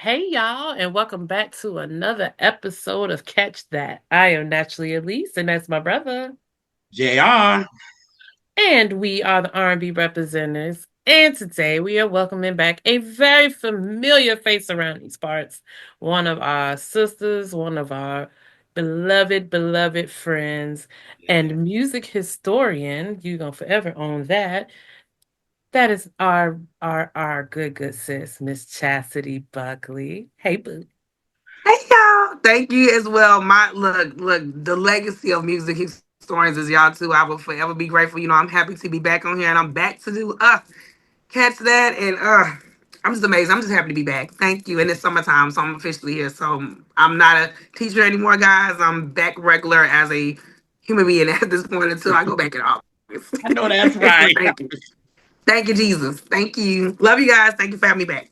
Hey y'all, and welcome back to another episode of Catch That. I am Naturally Elise, and that's my brother. JR. And we are the R&B representatives. And today we are welcoming back a very familiar face around these parts. One of our sisters, one of our beloved friends, and music historian. You're gonna forever own that. That is our good sis, Miss Chasity Buckley. Hey boo. Hey y'all, thank you as well. My look, the legacy of music historians is y'all too. I will forever be grateful. I'm happy to be back on here, and I'm back to do catch that, and I'm just amazed. I'm just happy to be back. Thank you. And it's summertime, so I'm officially here. So I'm not a teacher anymore, guys. I'm back regular as a human being at this point until I go back in August. I know that's But right. thank you, Jesus. Thank you. Love you guys. Thank you for having me back.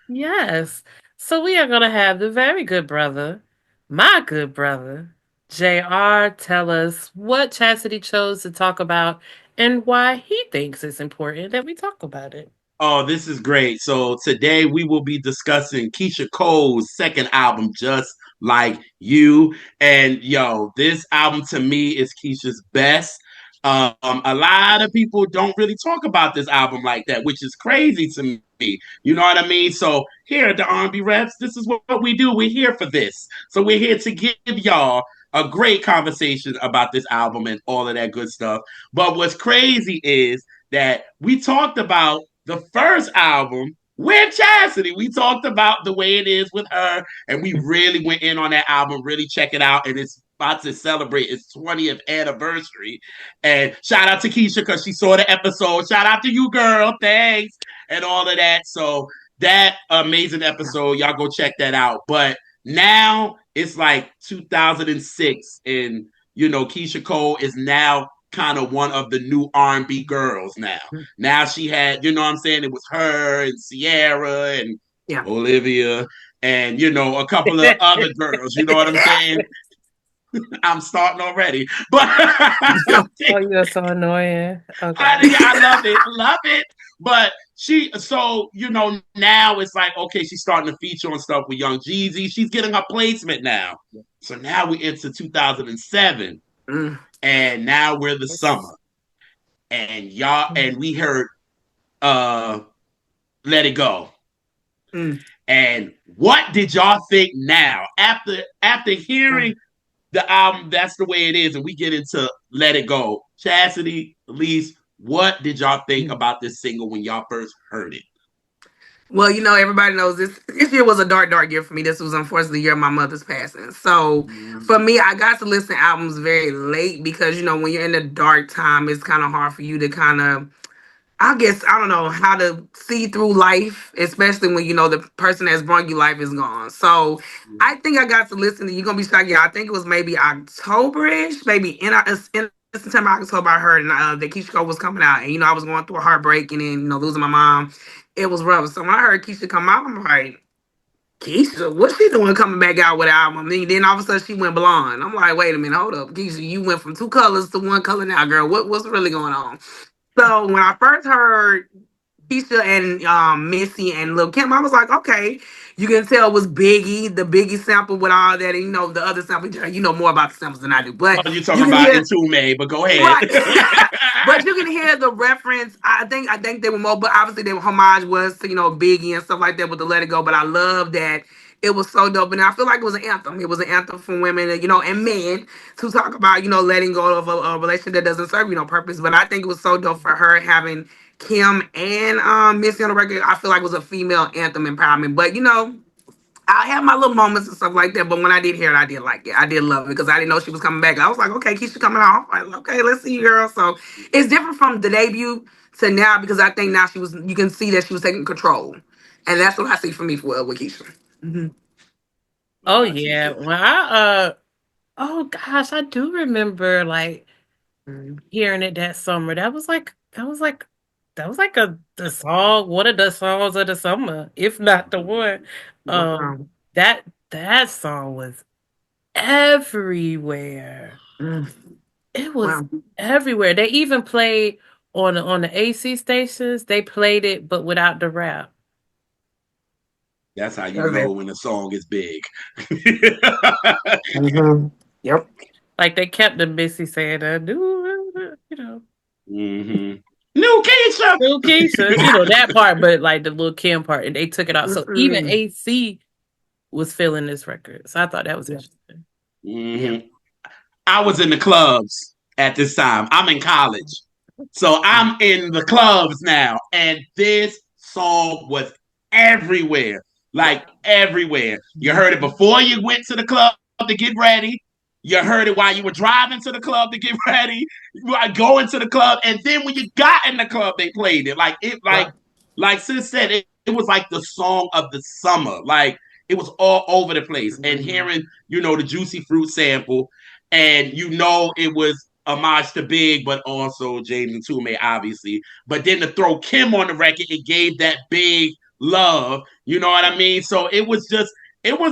Yes. So we are going to have the very good brother, my good brother, JR, tell us what Chastity chose to talk about and why he thinks it's important that we talk about it. Oh, this is great. So today we will be discussing Keisha Cole's second album, Just Like You. And yo, this album to me is Keisha's best. A lot of people don't really talk about this album like that, which is crazy to me. You know what I mean? So here at the R&B Reps, this is what we do. We're here for this. So we're here to give y'all a great conversation about this album and all of that good stuff. But what's crazy is that we talked about the first album with Chasity. We talked about the way it is with her, and we really went in on that album, really check it out, and it's about to celebrate its 20th anniversary. And shout out to Keyshia because she saw the episode. Shout out to you, girl. Thanks. And all of that. So that amazing episode, y'all go check that out. But now it's like 2006, and Keyshia Cole is now kind of one of the new R&B girls now. Now she had, you know what I'm saying? It was her and Sierra and Yeah. Olivia and, a couple of other girls. You know what I'm saying? I'm starting already. But Oh, you're so annoying. Okay. I love it. Love it. But now it's like, okay, she's starting to feature on stuff with Young Jeezy. She's getting her placement now. So now we into 2007. Mm. And now we're the summer. And we heard uh Let It Go. Mm. And what did y'all think now? After Mm. hearing the album, That's the Way It Is, and we get into Let It Go. Chastity, Elise, what did y'all think about this single when y'all first heard it? Well, everybody knows this year was a dark year for me. This was unfortunately the year of my mother's passing. So for me, I got to listen to albums very late because when you're in a dark time, it's kind of hard for you to kind of, I guess, I don't know how to see through life, especially when the person that's brought you life is gone. So I think I got to listen to, you're gonna be shocked. Yeah, I think it was maybe October-ish, maybe in September, October. I heard that Keisha Cole was coming out, and I was going through a heartbreak and then losing my mom. It was rough. So when I heard Keisha come out, I'm like, Keisha, what's she doing coming back out with an album? I mean, then all of a sudden she went blonde. I'm like, wait a minute, hold up, Keisha, you went from two colors to one color now, girl. What's really going on? So when I first heard Keisha and Missy and Lil Kim, I was like, okay, you can tell it was Biggie, the Biggie sample with all that, and the other sample. You know more about the samples than I do, but Oh, you're you talking can about hear Entombed, but go ahead. right. But you can hear the reference. I think they were more, but obviously they were homage was to Biggie and stuff like that with the Let It Go. But I love that it was so dope, and I feel like it was an anthem. It was an anthem for women, and men to talk about letting go of a relationship that doesn't serve you no purpose. But I think it was so dope for her having Kim and Missy on the record. I feel like it was a female anthem empowerment. But I have my little moments and stuff like that, but when I did hear it, I did like it. I did love it because I didn't know she was coming back. I was like, okay, Keisha coming off. Like, okay, let's see, girl. So it's different from the debut to now because I think now you can see that she was taking control, and that's what I see for me for with Keisha. Mm-hmm. Oh About you, yeah. sir? When oh gosh, I do remember like hearing it that summer. That was like a the song, one of the songs of the summer, if not the one. Um Wow. that that song was everywhere. Mm. It was Wow. everywhere. They even played on the AC stations. They played it, but without the rap. That's how you That's know it. when a song is big. Mm-hmm. Yep. Like they kept the Missy saying, do, Mm-hmm. New Keisha. little Keisha, that part, but like the little Kim part, and they took it out. So even Mm-mm. AC was feeling this record. So I thought that was Yeah. interesting. Yeah. Mm-hmm. I was in the clubs at this time. I'm in college. So I'm in the clubs now. And this song was everywhere. Yeah. Like everywhere. You heard it Mhm. before you went to the club to get ready. You heard it while you were driving to the club to get ready. You were going to the club. And then when you got in the club, they played it. Yeah. Like Sis said, it was like the song of the summer. Like it was all over the place. And Mm-hmm. hearing, the Juicy Fruit sample, and it was homage to Big, but also James and Tume, obviously. But then to throw Kim on the record, it gave that Big love. You know what I mean? So it was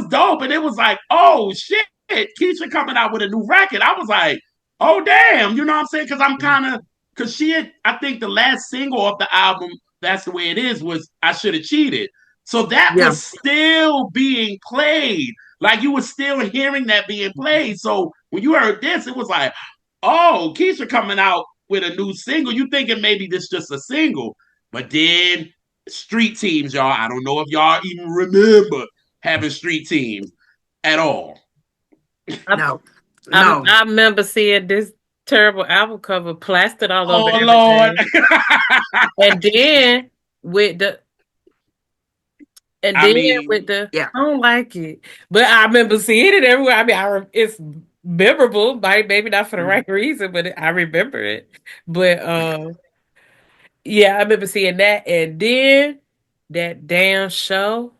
dope, and it was like, oh shit, Keisha coming out with a new record. I was like, oh damn, you know what I'm saying? Because she had, I think the last single of the album, That's the Way It Is, was I Should Have Cheated. So that Yeah. was still being played. Like you were still hearing that being played. So when you heard this, it was like, oh, Keisha coming out with a new single. You thinking maybe this just a single. But then street teams, y'all. I don't know if y'all even remember having street teams at all. I, No. No. I remember seeing this terrible album cover plastered all over Oh Lord. everything, and then with the and I then mean, with the Yeah. I don't like it, but I remember seeing it everywhere. I mean, it's memorable, maybe not for the right reason, but I remember it. But yeah, I remember seeing that, and then that damn show.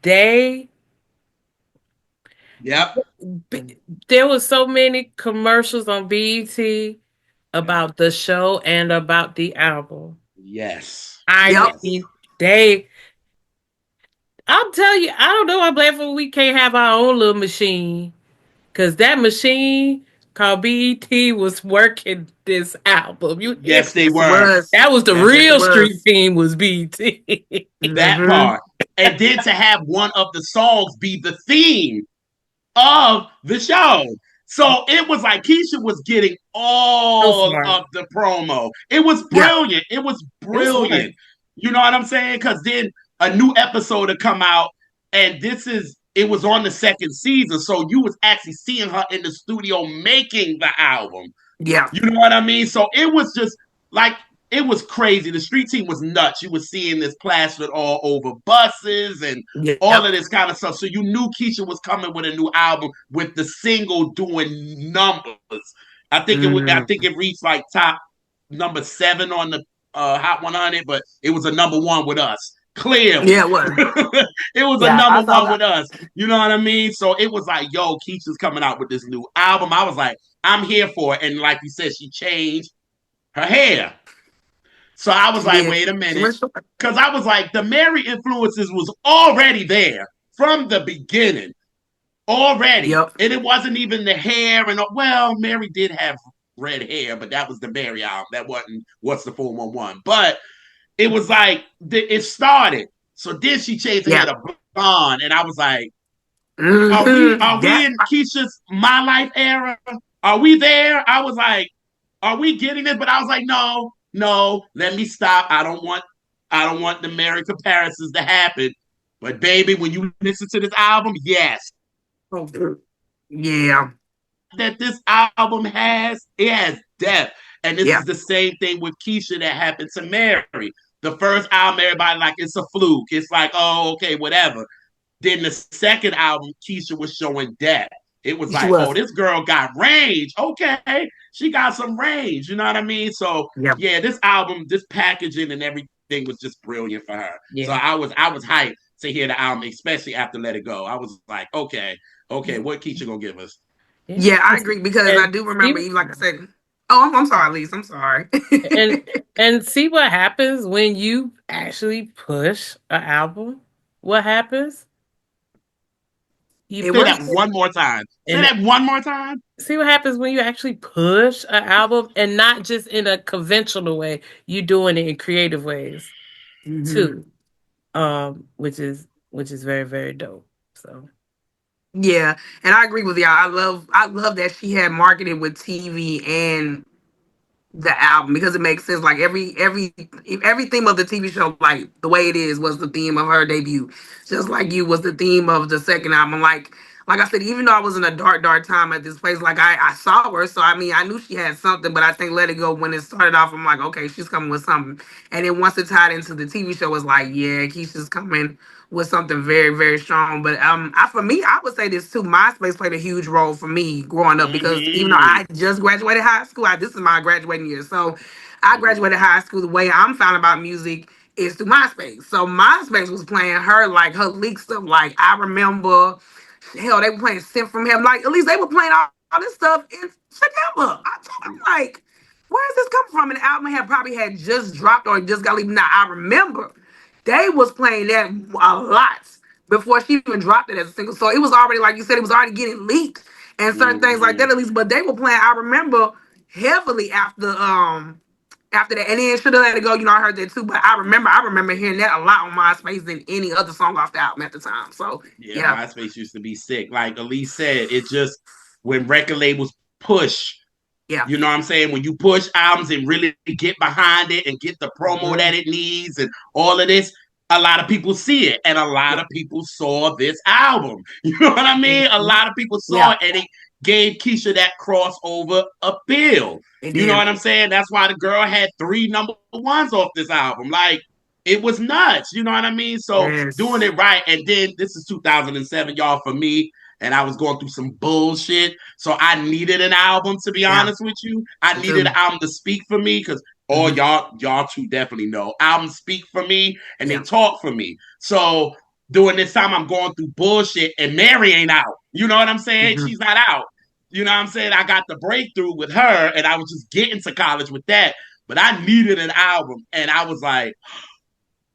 They yep. there was so many commercials on BET Yep. about the show and about the album. Yes. I Yep. Yes. mean, they. I'm telling you, I don't know. I'm glad for we can't have our own little machine because that machine called BET was working this album. You hear Yes, me? they Yes, it were. was. That was the Yes, Yes, it real street was. team was BET. that Mm-hmm. part. And then to have one of the songs be the theme of the show. So it was like Keisha was getting So all smart. of the promo. It was Yeah. brilliant. It was It was smart. brilliant. You know what I'm saying? Because then a new episode had come out, and it was on the second season. So you was actually seeing her in the studio making the album. Yeah. You know what I mean? So it was just like it was crazy. The street team was nuts. You were seeing this plastered all over buses and all Yep. of this kind of stuff. So you knew Keisha was coming with a new album with the single doing numbers. I Mm-hmm. think it reached like top number 7 on the Hot 100, but it was a number 1 with us. Yeah, Clearly, it was. it was a Yeah, number I saw 1 that. with us. You know what I mean? So it was like, yo, Keisha's coming out with this new album. I was like, I'm here for it. And like you said, she changed her hair. So I was She like, did. wait a She minute. went short. Because I was like, the Mary influences was already there from the beginning, already. Yep. And it wasn't even the hair. And well, Mary did have red hair, but that was the Mary album. That wasn't What's the 411. But it was like, it started. So then she changed her hair Yeah. to blonde. And I was like, Mm-hmm. are we That. in Keisha's My Life era? Are we there? I was like, are we getting this? But I was like, no, no, let me stop. I don't want the Mary comparisons to happen. But baby, when you listen to this album, yes, Yeah. that this album it has depth. And this Yeah. is the same thing with Keisha that happened to Mary. The first album, everybody like it's a fluke. It's like, oh, okay, whatever. Then the second album, Keisha was showing depth. It was She like, oh, was. this girl got range. Okay, she got some range. You know what I mean? So Yeah. yeah, this album, this packaging and everything was just brilliant for her. So Yeah. I was hyped to hear the album, especially after Let It Go. I was like, okay, okay, what Keisha gonna give us? Yeah. Yeah, I agree because I And do remember see even like I said. Oh, I'm sorry, Lise. I'm sorry. and and see what happens when you actually push an album. What happens? You It Say push that works. one it, more time. Say and that one more time. see what happens when you actually push an album, and not just in a conventional way. You doing it in creative ways Mm-hmm. too. Which is which is very, very dope. So Yeah, and I agree with y'all. I love that she had marketed with TV and the album because it makes sense. Like every theme of the TV show, like the way it is, was the theme of her debut. Just like you was the theme of the second album. Like I said, even though I was in a dark time at this place, like I saw her, so I mean I knew she had something, but I think Let It Go when it started off, I'm like, okay, she's coming with something. And then once it tied into the TV show, it's like, yeah, Keisha's coming with something very, very strong. But for me, I would say this too. MySpace played a huge role for me growing up because even though Mm-hmm. I just graduated high school, this is my graduating year. So I graduated high school. The way I'm found about music is through MySpace. So MySpace was playing her leak stuff. Like I remember, hell, they were playing "Sent from Heaven." Like at least they were playing all this stuff in September. I'm like, where is this coming from? And the album probably had just dropped or just got leaving. Now I remember they was playing that a lot before she even dropped it as a single. So it was already, like you said, it was already getting leaked and certain things like Mm-hmm. that at least. But they were playing. I remember heavily after that, and then should have let it go. You know, I heard that too. But I remember hearing that a lot on MySpace than any other song off the album at the time. So Yeah, yeah, MySpace used to be sick. Like Elise said, it just when record labels push, yeah, you know what I'm saying? When you push albums and really get behind it and get the promo mm-hmm. that it needs and all of this, a lot of people see it. And a lot Yeah, of people saw this album. You know what I mean? A mm-hmm. lot of people saw Yeah, it and it gave Keyshia that crossover appeal. it You know did. what I'm saying? That's why the girl had 3 number 1s off this album. Like, it was nuts. You know what I mean? So doing Yes. it right. And then this is 2007, y'all, for me. And I was going through some bullshit. So I needed an album, to be Yeah, honest with you. I me needed an too. album to speak for me because all Mm-hmm. y'all two definitely know. Albums speak for me and they Yeah. talk for me. So during this time I'm going through bullshit and Mary ain't out. You know what I'm saying? Mm-hmm. She's not out. You know what I'm saying? I got the breakthrough with her and I was just getting to college with that. But I needed an album. And I was like,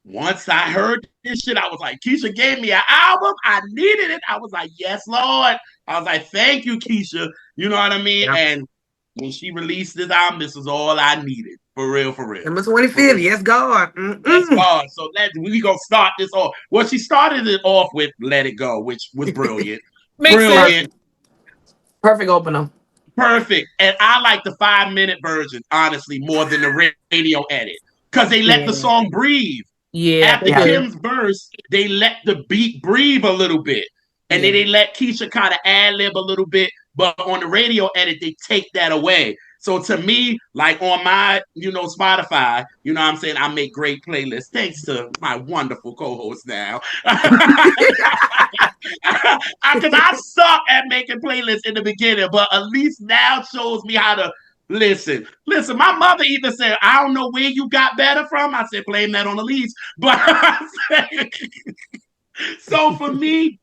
once I heard this shit, I was like, Keyshia gave me an album. I needed it. I was like, yes, Lord. I was like, thank you, Keyshia. You know what I mean? Yeah. And when she released this album, this was all I needed. For real, for real. Number For 25th. real. Yes, God. Yes, Mm-mm. God. So we gonna start this off. Well, she started it off with Let It Go, which was brilliant. makes sense. Brilliant. Perfect. Perfect opener. Perfect. And I like the 5 minute version, honestly, more than the radio edit. Because they let the Yeah, song breathe. yeah, After they Yeah. do. Kim's verse, they let the beat breathe a little bit. And then Yeah. they let Keyshia kind of ad lib a little bit. But on the radio edit, they take that away. So to me, like on my, Spotify, you know what I'm saying? I make great playlists thanks to my wonderful co-host now. Because I suck at making playlists in the beginning, but at least now shows me how to listen. Listen, my mother even said, I don't know where you got better from. I said, blame that on Elise. But so for me,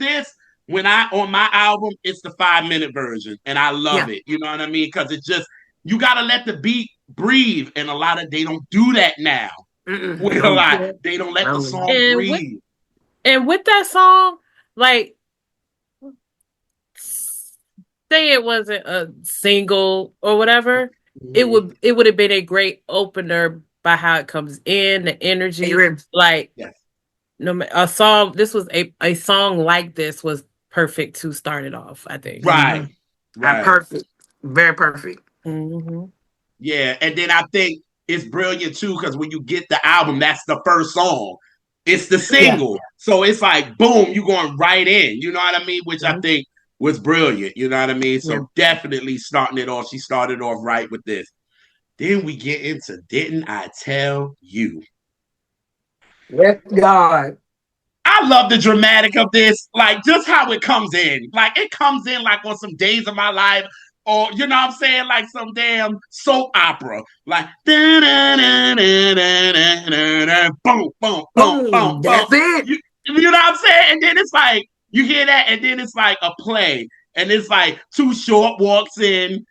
when I on my album, it's the 5 minute version, and I love Yeah. it. You know what I mean? Because it just you gotta let the beat breathe, and a lot of they don't do that now. Mm-mm. With a No. lot, Yeah. they don't let the No. song And with breathe. and with that song, like say it wasn't a single or whatever, Mm-hmm. it would have been a great opener by how it comes in, the energy. Agree. Like Yes. no a song this was a song like this was perfect to start it off, I think. Mm-hmm. Right. Right. Perfect. Very perfect. Hmm. Yeah, and then I think it's brilliant too because when you get the album, that's the first song. It's the Yeah. single, so it's like boom, you going right in. You know what I mean? Which I Mhm. think was brilliant. You know what I mean? Yeah. So definitely starting it off. She started off right with this. Then we get into "Didn't I Tell You?" Yes, God. I love the dramatic of this, like just how it comes in. Like it comes in like on some days of my life, or you know what I'm saying, like some damn soap opera. Like boom, boom, boom, boom, boom, Boom. boom. That's it. You know what I'm saying? And then it's like you hear that, and then it's like a play, and it's like Too Short walks in.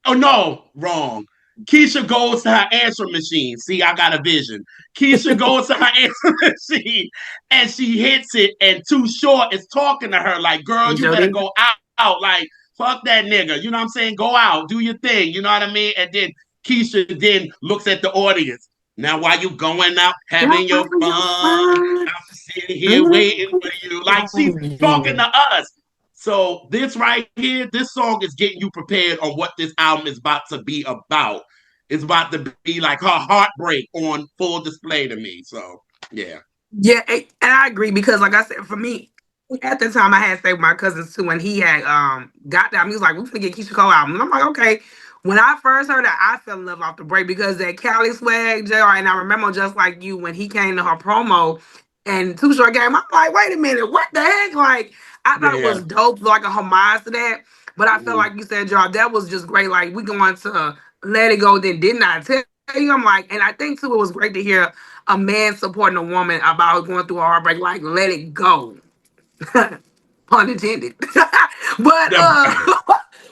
Oh no, wrong. Keyshia goes to her answering machine. See, I got a vision. Keyshia goes to her answering machine and she hits it, and Too Short is talking to her like, girl, He you sure better did. go out. Like, fuck that nigga. You know what I'm saying? Go out, do your thing. You know what I mean? And then Keyshia then looks at the audience. Now, while you going out having your Having your fun, fun. I'm sitting here waiting for you. Like she's Mm-hmm. talking Yeah. to us. So this right here, this song is getting you prepared on what this album is about to be about. It's about to be like her heartbreak on full display to me. So yeah. Yeah, and I agree because, like I said, for me, at the time I had stayed with my cousins too, and he had got down. He was like, "We're gonna get Keyshia Cole album," and I'm like, "Okay." When I first heard it, I fell in love off the break because that Cali swag, Jr. And I remember just like you when he came to her promo and Too Short game. I'm like, "Wait a minute, what the heck?" Like I thought it Yeah. was dope, like a homage to that. But I felt Mhm. like you said, Jr. That was just great. Like we going to Let It Go, then didn't I tell you? I'm like, and I think too, it was great to hear a man supporting a woman about going through a heartbreak, like let it go. Pun intended. but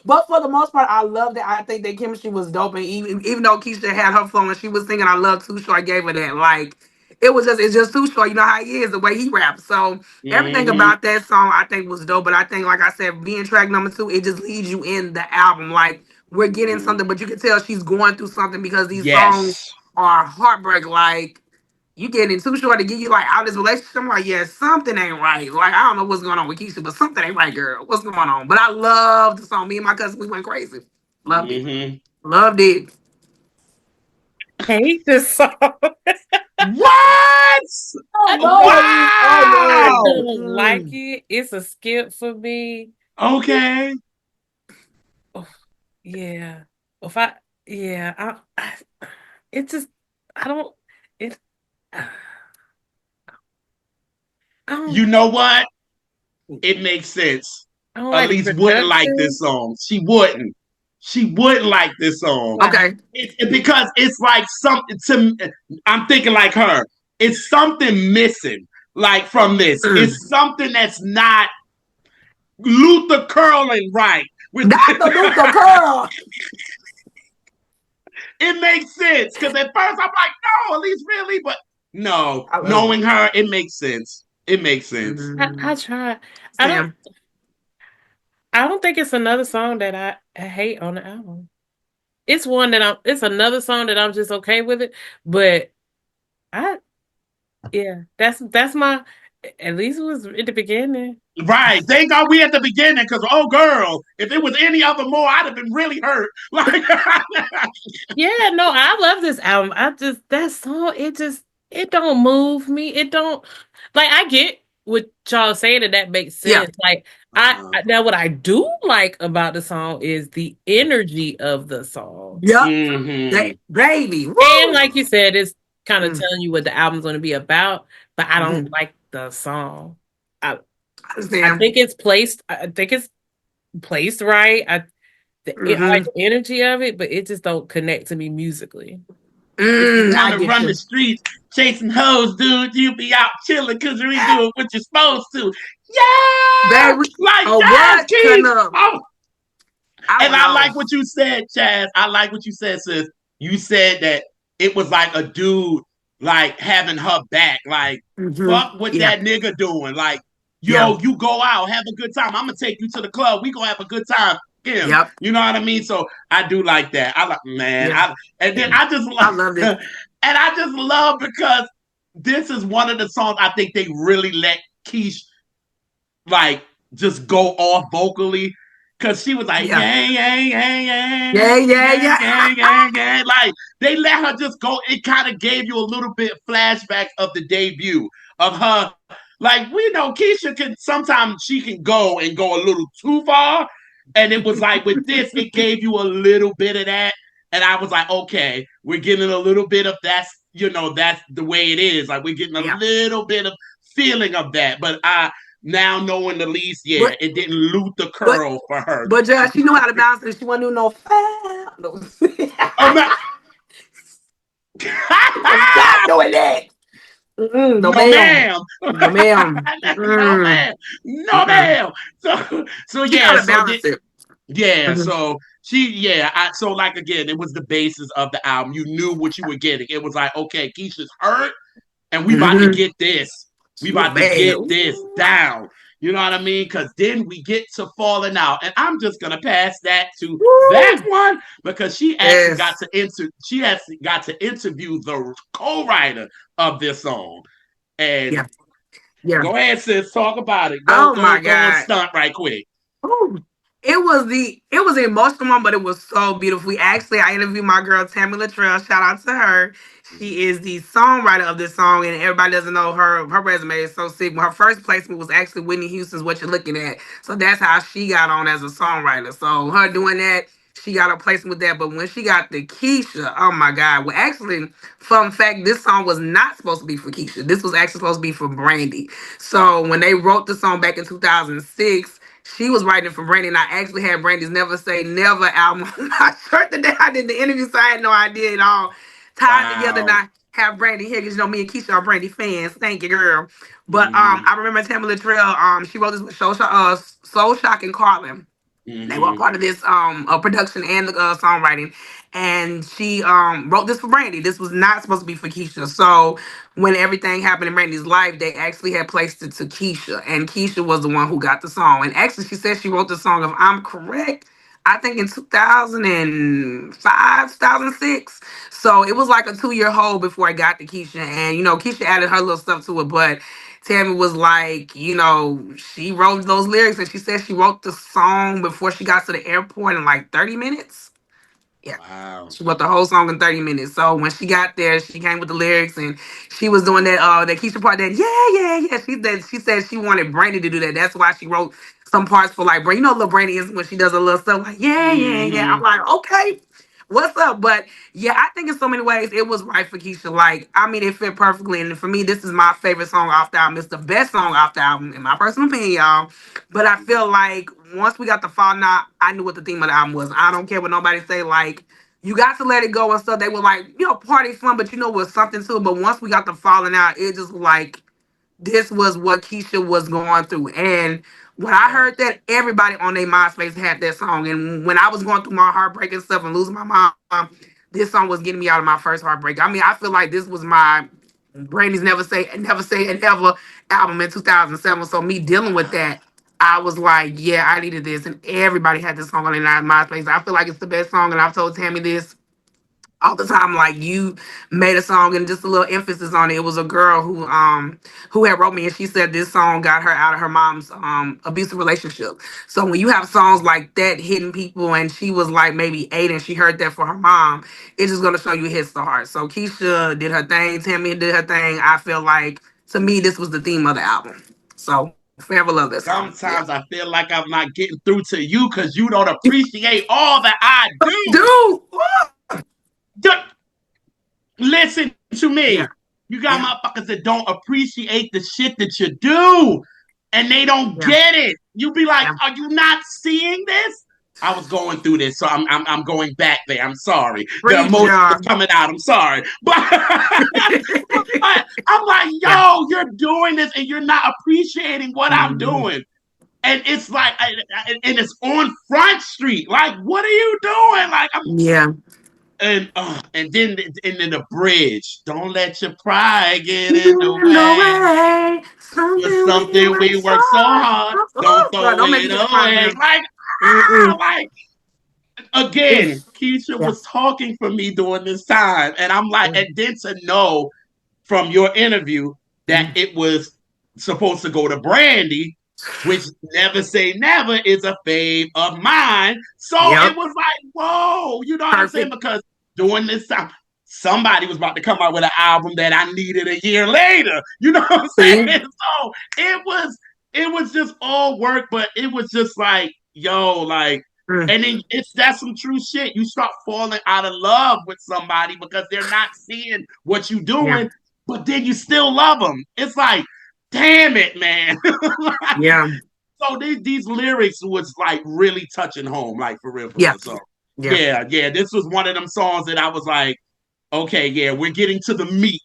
but for the most part, I loved it. I think their chemistry was dope. And even though Keisha had her flow and she was singing I Love Too Short, I gave her that. Like it's just Too Short. You know how he is, the way he raps. So everything Mhm. about that song I think was dope. But I think, like I said, being track number 2, it just leads you in the album. Like we're getting Mhm. something, but you can tell she's going through something because these songs Yes. are heartbreak. Like you getting Too Short to get you like out of this relationship. I'm like, yeah, something ain't right. Like I don't know what's going on with Keisha, but something ain't right, girl. What's going on? But I love the song. Me and my cousin, we went crazy. Loved it. Mhm. Loved it. Hate this song. What? Oh no! Oh I Wow. no! don't like it. It's a skip for me. Okay. Oh, yeah. If I, yeah, it just, I don't, it, I You don't, know what? It makes sense. I don't like the Elise wouldn't like production. this song. She wouldn't. She wouldn't like this song. Why? Okay. Because it's like something to. I'm thinking like her. It's something missing. Like from this, Mm. it's something that's not Luther curling right. With Not the Luther Curl. it makes sense because at first I'm like, no, Elise really, but no, I love it. knowing her, it makes sense. It makes sense. I Mm. try. I don't, Sam. I don't think it's another song that I hate on the album. It's one that it's another song that I'm just okay with it, but I, yeah, that's my, at least it was at the beginning. Right. Thank God we at the beginning because, oh, girl, if it was any other more, I'd have been really hurt. Like, Yeah, no, I love this album. I just that song, it don't move me. It don't like I get what y'all saying and that makes Yeah. sense. Like uh, now what I do like about the song is the energy of the song. Yep. mm-hmm. That baby. And Woo. like you said, it's kind of Mm. telling you what the album's going to be about, but I don't Mm-hmm. like the song. I I I understand. think it's placed I think it's placed right. I like Mm-hmm. the energy of it, but it just don't connect to me musically. If you want I to get run the you. streets chasing hoes, dude, you be out chilling because you ain't doing what you're supposed to. Yeah! Baby. Like, Oh, yes, what? Turn Keith! up. Oh, I and went I like off. what you said, Chaz. I like what you said, sis. You said that it was like a dude like having her back. Like, Mm-hmm. fuck what Yeah. that nigga doing. Like, Yeah. yo, you go out, have a good time. I'm gonna take you to the club. We gonna have a good time. Him. Yep. You know what I mean? So I do like that. I like man. Yeah. I and then I just I love loved it. and I just love because this is one of the songs I think they really let Keish like just go off vocally because she was like Yeah. yeah yeah yeah yeah Yeah. Yeah. yeah Yeah. yeah yeah yeah like they let her just go. It kind of gave you a little bit flashback of the debut of her. Like we know Keyshia can sometimes she can go and go a little too far, and it was like with this it gave you a little bit of that, and I was like okay we're getting a little bit of that's that's the way it is, like we're getting a Yeah. little bit of feeling of that, but I now knowing the least, yeah, But it didn't loot the but curl for her. but Josh, she knew how to balance it. She wasn't do no foul. No. Oh my. Was not doing that. Mm-mm, no No ma'am. ma'am. No ma'am. No Mm-mm. ma'am. No Mm-mm. ma'am. So She know yeah, how to so balance it. yeah, Mm-hmm. so so like again, it was the basis of the album. You knew what you were getting. It was like, okay, Keisha's hurt, and we about to Mm-hmm. get this. We She was about to bad. get this Ooh. down. You know what I mean? Because then we get to falling out, and I'm just gonna pass that to that Woo. one because she actually got Yes. to she actually got to interview the co-writer of this song, and Yeah. Yeah. Go ahead, sis. Talk about it. Go, Oh my go, go on God. stunt right quick. Ooh. It was an emotional one, but it was so beautiful. I interviewed my girl Tammy Latrell. Shout out to her. She is the songwriter of this song, and everybody doesn't know her resume is so sick. Her first placement was actually Whitney Houston's "What You're Looking At," so that's how she got on as a songwriter. So her doing that, she got a placement with that. But when she got the Keyshia, oh my God! Well, actually, fun fact, this song was not supposed to be for Keyshia. This was actually supposed to be for Brandy. So when they wrote the song back in 2006, she was writing it for Brandy, and I actually had Brandy's Never Say Never album on my shirt the day I did the interview, so I had no idea at all. Tied together, and Wow. I have Brandy here because me and Keisha are Brandy fans. Thank you, girl. But Mm-hmm. I remember Tammy Latrell. She wrote this with Soul Shock and Carlin. They were a Mm-hmm. part of this production and the songwriting. And she wrote this for Brandy. This was not supposed to be for Keisha. So when everything happened in Brandy's life, they actually had placed it to Keisha. And Keisha was the one who got the song. And actually, she said she wrote the song, if I'm correct, I think in 2005, 2006. So it was like a 2 year hold before I got to Keisha. And, Keisha added her little stuff to it. But Tammy was like, she wrote those lyrics, and she said she wrote the song before she got to the airport in like 30 minutes. Yeah. Wow. She wrote the whole song in 30 minutes. So when she got there, she came with the lyrics, and she was doing that Keisha part, that yeah. She said she wanted Brandy to do that. That's why she wrote some parts for like Brandy. Little Brandy is when she does a little stuff like yeah. Mm-hmm. I'm like, okay, what's up? But yeah, I think in so many ways it was right for Keisha. Like, I mean, it fit perfectly. And for me, this is my favorite song off the album. It's the best song off the album, in my personal opinion, y'all. But I feel like once we got the Fall Out, I knew what the theme of the album was. I don't care what nobody say, like, you got to let it go and stuff. They were like, party fun, but was something too. But once we got the Falling Out, it just like, this was what Keisha was going through. And when I heard Yes. that, everybody on their MySpace had that song. And when I was going through my heartbreak and stuff and losing my mom, this song was getting me out of my first heartbreak. I mean, I feel like this was my Brandy's Never Say and Never album in 2007. So me dealing with Wow. that, I was like, yeah, I needed this. And everybody had this song on their MySpace. I feel like it's the best song. And I've told Tammy this all the time, like, you made a song, and just a little emphasis on it. It was a girl who had wrote me, and she said this song got her out of her mom's abusive relationship. So when you have songs like that hitting people, and she was like maybe 8 and she heard that for her mom, it's just gonna show you it hits the heart. So Keisha did her thing, Tammy did her thing. I feel like, to me, this was the theme of the album. So forever love that song. Yeah. Sometimes I feel like I'm not getting through to you because you don't appreciate all that I do. Dude. Listen to Yeah. me. You got Yeah. motherfuckers that don't appreciate the shit that you do, and they don't Yeah. get it. You be like, Yeah. "Are you not seeing this?" I was going through this, so I'm going back there. I'm sorry. The Preach, emotion y'all. was coming out. I'm sorry, but I'm like, Yeah. yo, you're doing this, and you're not appreciating what I'm Mhm. doing. And it's like, and it's on Front Street. Like, what are you doing? Like, I'm Yeah. and then the bridge. Don't let your pride get in the In the way. way, For something we something work we so work so hard. hard, don't Oh, bro, throw don't make me it get the crying away. again. Mm-mm. Like again, It's, Keisha yeah. was talking for me during this time, and I'm like, and then to know from your interview that Mm-hmm. it was supposed to go to Brandy, which Never Say Never is a fave of mine. So it Yep. was like, whoa, you know what I'm saying? Perfect. Because during this time, somebody was about to come out with an album that I needed a year later. You know what I'm See? saying? So it was just all work, but it was just like, yo, like, Mm. and then that's some true shit. You start falling out of love with somebody because they're not seeing what you Yeah. doing, but then you still love them. It's like, damn it, man. Like, Yeah. so these lyrics was like really touching home, like for real, for Yeah. real. So Yeah. yeah, this was one of them songs that I was like, okay, yeah, we're getting to the meat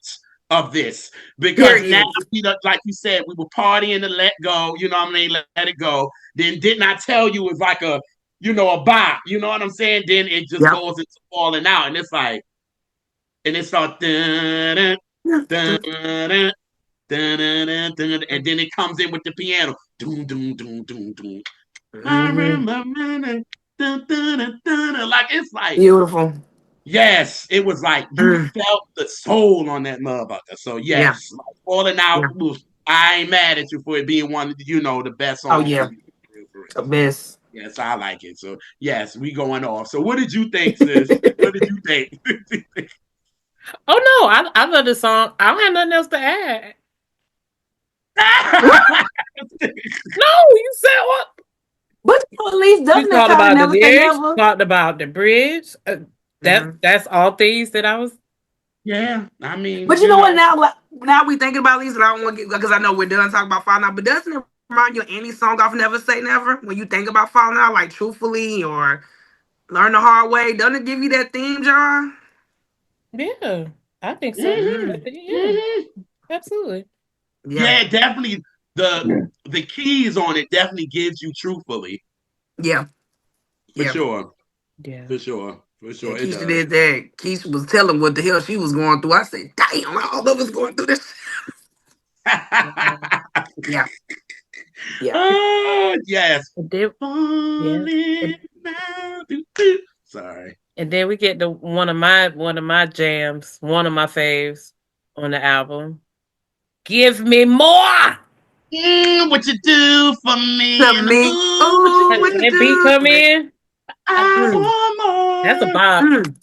of this because now, Period. like you said, we were partying to let go. You know what I mean? Let it go. Then didn't I tell you it's like a bop? You know what I'm saying? Then it just Yep. goes into falling out, and it's like, and it starts, dun, Yeah. dun, dun, dun, dun, and then it comes in with the piano. Doom, doom, doom, doom, doom. I Mhm. remember, dun, dun, dun, dun. Like it's like, Beautiful. yes, it was like you Mm. felt the soul on that motherfucker. So Yeah. yes, like falling out. Yeah. Oof. I ain't mad at you for it being one of the best Oh songs for yeah, you. For real, for real. the best. Yes, I like it. So yes, we going off. So what did you think, sis? What did you think? Oh no, I love the song. I don't have nothing else to add. No, you said what? But police We doesn't talked try to about the never say lyrics, never. talked about the bridge. Hmm. That's all things that I was. Yeah, I mean, But you know what? Now, like, now we thinking about these, and I don't want to get because I know we're done talking about falling out. But doesn't it remind you of any song off "Never Say Never" when you think about falling out, like "Truthfully" or "Learn the Hard Way"? Doesn't it give you that theme, John? Yeah, I think so. hmm Mm. Yeah, hmm absolutely. Yeah, yeah, definitely the keys on it definitely gives you truthfully yeah, for yeah. sure, Yeah. for sure, for Yeah, sure. It Keisha does. did that. Keisha was telling what the hell she was going through. I said, damn, all of us going through this. Yeah, yeah. Oh yes, And then, yeah. falling And, now. Sorry. and then we get to one of my jams, one of my faves on the album. Give me more. What you do for To me in the me, mood? What you ooh, what When you do? that beat do come to me? in, I, I Mm, that's a want more. bop. mm.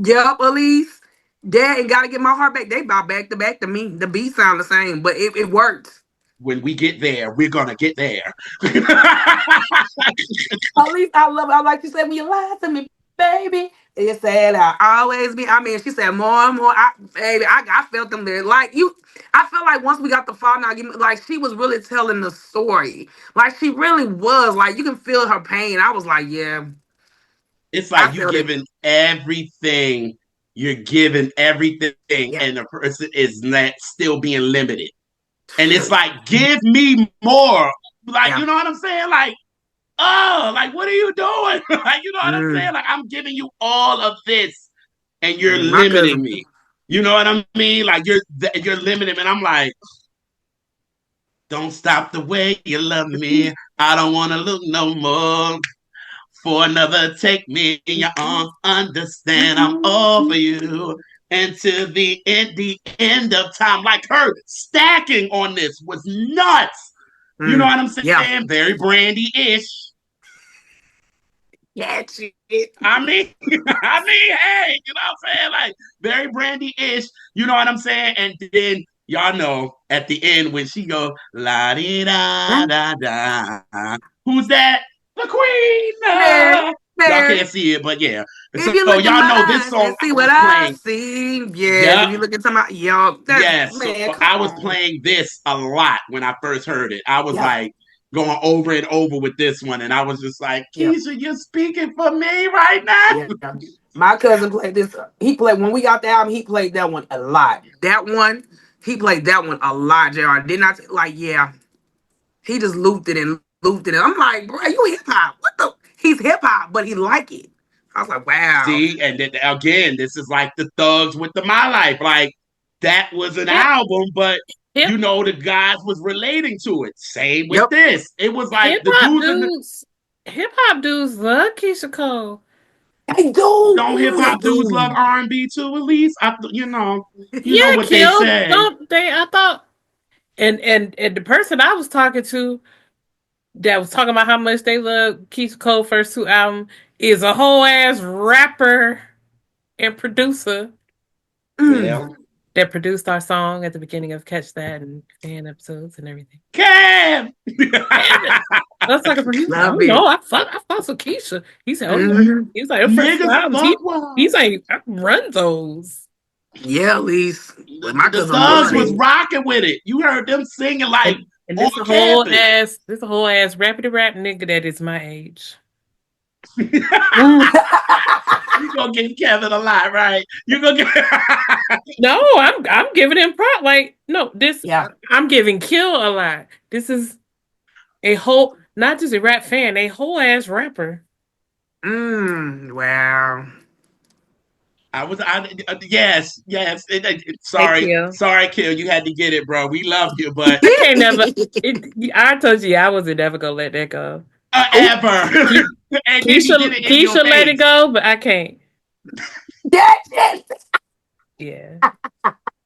Yep, Elise. Dad and Gotta Get My Heart Back. They bout back to back to me. The beat sound the same, but it worked. When we get there, we're gonna get there. At least I love it. I like you said when you lied to me, baby. It said I always be. I mean, she said more and more. Baby, I felt them there. Like you, I felt like once we got the fall now, like she was really telling the story. Like she really was. Like you can feel her pain. I was like, yeah, It's I like you felt it. giving everything, you're giving everything, Yeah. and the person is not still being limited. And it's like, give me more. Like, Yeah. you know what I'm saying? Like, oh, like, what are you doing? Like, you know what I'm saying? Mm. Like, I'm giving you all of this, and you're My cousin. limiting me. You know what I mean? Like, you're limiting me. And I'm like, don't stop the way you love me. I don't want to look no more for another. Take me in your arms. Understand I'm all for you. And to the end of time, like her stacking on this was nuts. You know Mm. what I'm Yeah. saying? Very brandy-ish. Yeah, shit. I mean, I mean, hey, you know what I'm saying? Like very brandy-ish. You know what I'm saying? And then y'all know at the end when she go la di da da da. Who's that? The Queen. Mary, Y'all Mary. can't see it, but yeah. If So you look in y'all my know this eyes song and see I what was I playing. see, yes. If Yep. you look into my, yo, that's Yes. So man, come I was on. playing this a lot when I first heard it. I was Yeah, like going over and over with this one, and I was just like, yeah, Keisha, you're speaking for me right yeah. now. My cousin played this. He played when we got the album. He played that one a lot. That one, he played that one a lot. Jr. Did not like, yeah. He just looped it and looped it. And I'm like, bro, you hip hop? What the? He's hip hop, but he like it. I was like, wow. See, and then again, this is like the thugs with the My Life. Like that was an Hip album, but hip the guys was relating to it. Same with Yep. this. It was like hip the hop dudes in the dudes. Hip hop dudes love Keisha Cole. They do. don't hip Ooh, they hop dudes love do. R&B too. At least you know Yeah, what they Kill. say. Don't they? I thought. And the person I was talking to that was talking about how much they love Keisha Cole first two album is a whole ass rapper and producer Mm. Well, that produced our song at the beginning of Catch That and fan episodes and everything. Cam. Damn it. That's like a producer. I Love don't it. know. I fuck with Keisha. He said, "Oh yeah." Hmm. He's like the first two Niggas albums. fuck with He's like I run those. Yeah, at least. But my the cousin thugs love was it. rocking with it. You heard them singing like And on campus. this a whole ass rappity rap nigga that is my age. You Mm. gonna give Kevin a lot, right? You gonna give No, I'm giving him prop. Like no, this Yeah. I'm giving Kill a lot. This is a whole not just a rap fan, a whole ass rapper. Wow. yes. Hey Sorry, Kill. sorry, Kill. You had to get it, bro. We love you, but I can't never. I told you I wasn't never gonna let that go. Oh, ever. Ke- And then he did it in your Keisha let it face. go, but I can't. that shit. Yeah.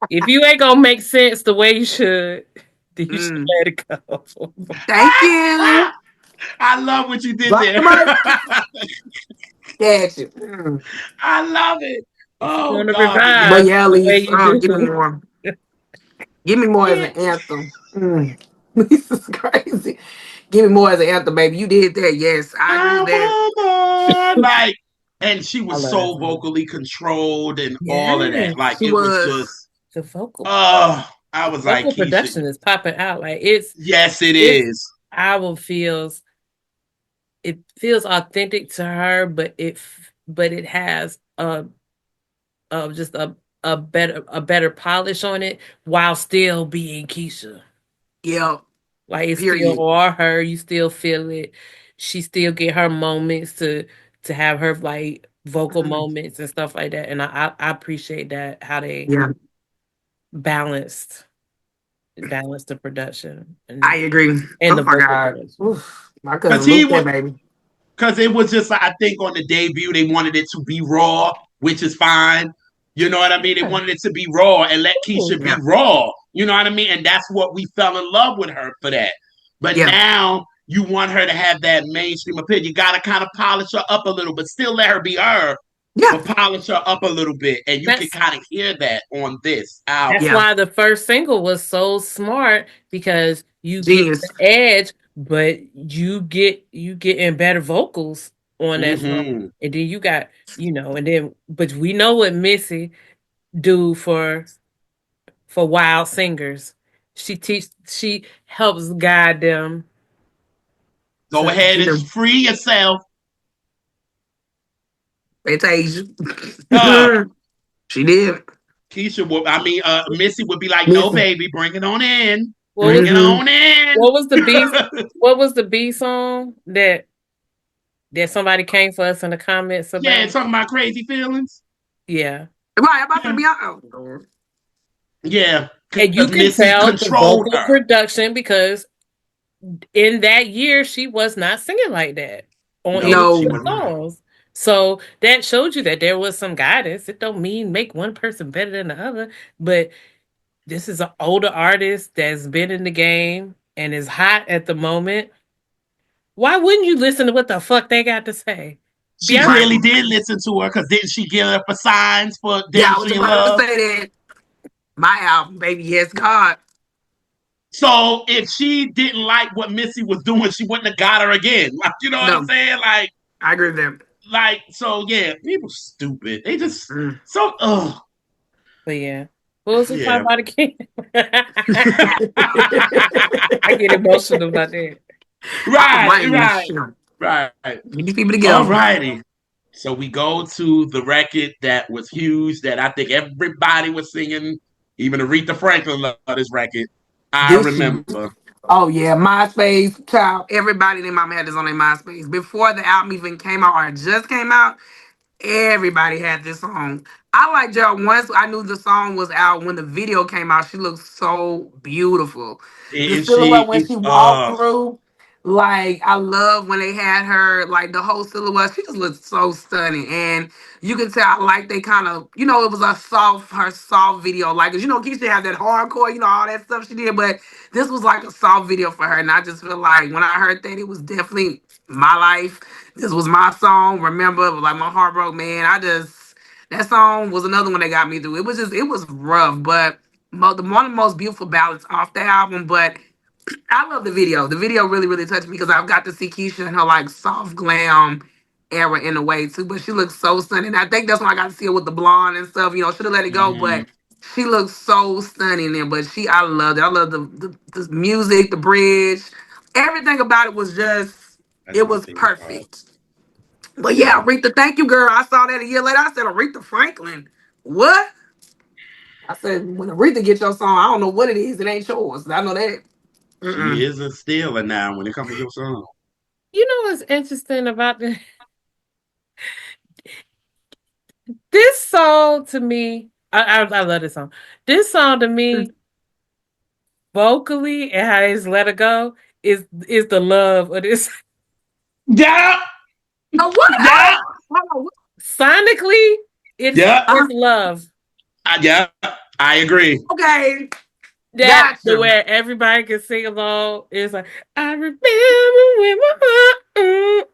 If you ain't gonna make sense the way you should. You should Mm. let it go. Thank you. I love what you did Drop there. the mic. Catch it. Mm. I love it. If you Oh want to God, but But yeah. revive yeah, the way Elise, you give me do. more. Give me more as Yeah. an anthem. Mm. This is crazy. Give me more as an anthem, baby. You did that. Yes, I use I that. want more. Like, and she I was love that so song. vocally controlled and all of that. Like Yes, She it was was. just the vocal I was like, vocal Keyshia, production is popping out. Like yes, it it's is. album feels authentic to her, but it has just a better polish on it while still being Keisha. Yeah. Like it's still Period. all her. You still feel it. She still get her moments to have her like vocal Mm. moments and stuff like that. And I appreciate that how they Yeah, balanced balanced the production I agree. and Oh the my vocal God. production. Oof. My Cause cousin he Luke, that was baby. because it was just like I think on the debut they wanted it to be raw, which is fine. You know what I mean? They Yeah. wanted it to be raw and let Cool. Keisha be Yeah. raw. You know what I mean? And that's what we fell in love with her for that. But Yeah. now you want her to have that mainstream appeal. You gotta kind of polish her up a little, but still let her be her, Yeah. but polish her up a little bit. And you can That's kind of hear that on this That's album. Yeah. why the first single was so smart because you get Genius. the edge, but you get in better vocals on that song. Mm-hmm. And then you got, and then but we know what Missy do for wild singers. She helps guide them Go to ahead She and do. free yourself. Fantasia. Uh, She did. Keisha would, I mean, Missy would be like, "No, Listen. baby, bring it on in, what was bring it Mm-hmm. on in." what was the B what was the B song that somebody came for us in the comments Yeah, about? talking about crazy feelings. Yeah. Right, I'm about to Yeah, be out. Oh, yeah, And you because can Missy tell the controlled vocal her. production because in that year she was not singing like that on any No, of she no. the was not. songs. So that showed you that there was some guidance. It don't mean make one person better than the other, but this is an older artist that's been in the game and is hot at the moment. Why wouldn't you listen to what the fuck they got to say? She Right. clearly Beyonce, did listen to her because didn't she give her for signs for Yeah, "Damn I was She in about to Love"? say that. My album, baby. Yes, God. So if she didn't like what Missy was doing, she wouldn't have got her again. Like, you know what I'm No, saying? I agree with that. So yeah, people stupid. They just Mm. so but yeah. What was we talking yeah. about again? I get emotional about that. I'm Right, writing this right, shit. right. Get these people All together. righty. So we go to the record that was huge that I think everybody was singing, even Aretha Franklin loved this record. I This shit. remember. Oh yeah, MySpace, child. Everybody in their mama had this on their MySpace before the album even came out or it just came out. Everybody had this song. I like Gerald once I knew the song was out when the video came out. She looked so beautiful. The And silhouette she when she walked through, like I love when they had her, like the whole silhouette. She just looked so stunning, and you can tell like they kind of, it was her soft video, like 'cause Keisha had that hardcore, all that stuff she did, but this was like a soft video for her, and I just feel like when I heard that, it was definitely my life. This was my song. Remember, it was like my heart broke, man. That song was another one that got me through. It was rough, but one of the most beautiful ballads off the album. But I love the video. The video really, really touched me because I've got to see Keisha in her like soft glam era in a way too. But she looks so stunning. I think that's when I got to see her with the blonde and stuff. Should have let it go, mm-hmm. but she looks so stunning there. But I loved it. I love the music, the bridge, everything about it was just That's it my was favorite part. perfect. But yeah, Yeah. Aretha, thank you, girl. I saw that a year later. I said Aretha Franklin. What? I said when Aretha gets your song, I don't know what it is. It ain't yours. I know that. She Mm-mm. is a stealer now when it comes to your song. You know what's interesting about this song to me? I love this song. This song to me, vocally and how they just let it go, is the love of this. Yeah, Oh, what? yeah, Oh, Sonically, it's yeah, uh, it's love. yeah. I agree. okay. That the Gotcha. where everybody can sing along is like I remember when my heart,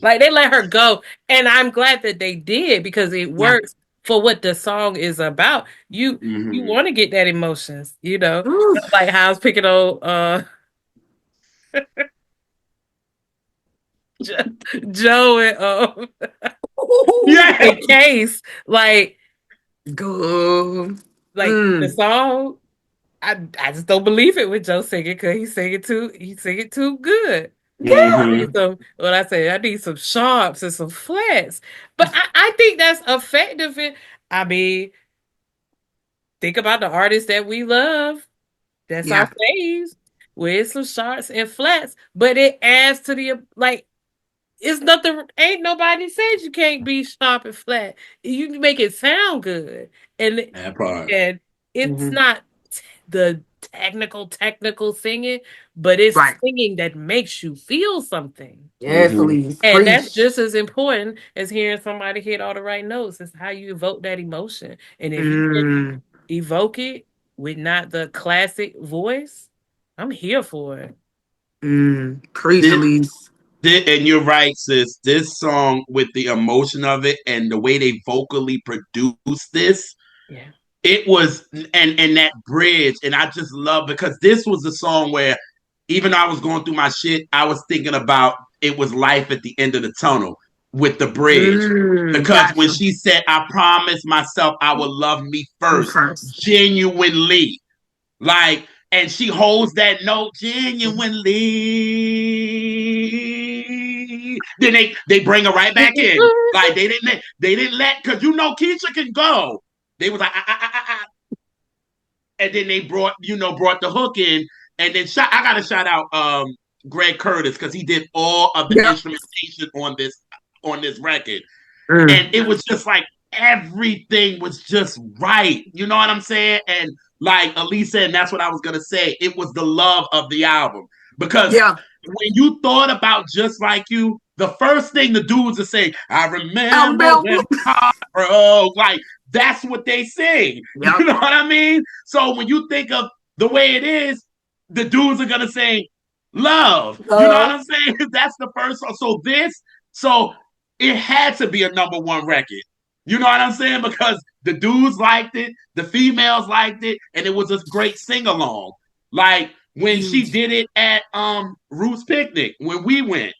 like they let her go, and I'm glad that they did because it Yeah. works for what the song is about. You Mm-hmm. want to get that emotions, Ooh. like how I was picking on Joe Yeah. and Case, Go. like the Mm. song. I just don't believe it with Joe singing because he sing it too good. I Yeah. need Mm-hmm. some what I say, I need some sharps and some flats. But I think that's effective. I mean, think about the artists that we love. That's our Yeah. faves with some sharps and flats. But it adds to the like it's nothing ain't nobody said you can't be sharp and flat. You can make it sound good. And That part. and it's Hmm. not the technical singing, but it's Right. singing that makes you feel something. Yes, Mm-hmm. please. And that's Preach. just as important as hearing somebody hit all the right notes. It's how you evoke that emotion. And if you can Mm. evoke it with not the classic voice, I'm here for it. Mm. Preach, This, Elise. and you're right, sis. This song with the emotion of it and the way they vocally produced this, Yeah. it was and that bridge, and I just love because this was the song where even though I was going through my shit, I was thinking about it was life at the end of the tunnel with the bridge. Mm. Because when Gotcha. she said, I promised myself I would love me You first, first. genuinely. Like, and she holds that note genuinely. Then they bring her right back in. Like they didn't let because Keyshia can go. They was like and then they brought the hook in, and then I got to shout out Greg Curtis because he did all of the Yep. instrumentation on this record, and Mm. it was just like everything was just right. You know what I'm saying? And like Elise said, and that's what I was gonna say. It was the love of the album because Yeah. when you thought about Just Like You, the first thing the dudes are saying, "I I remember when remember. my heart broke." Like that's what they sing. You Yep. know what I mean? So when you think of the way it is, the dudes are gonna sing love. You know what I'm saying? That's the first song. So it had to be a number one record. You know what I'm saying? Because the dudes liked it, the females liked it, and it was a great sing along. Like when she Huge. did it at Roots Picnic when we went,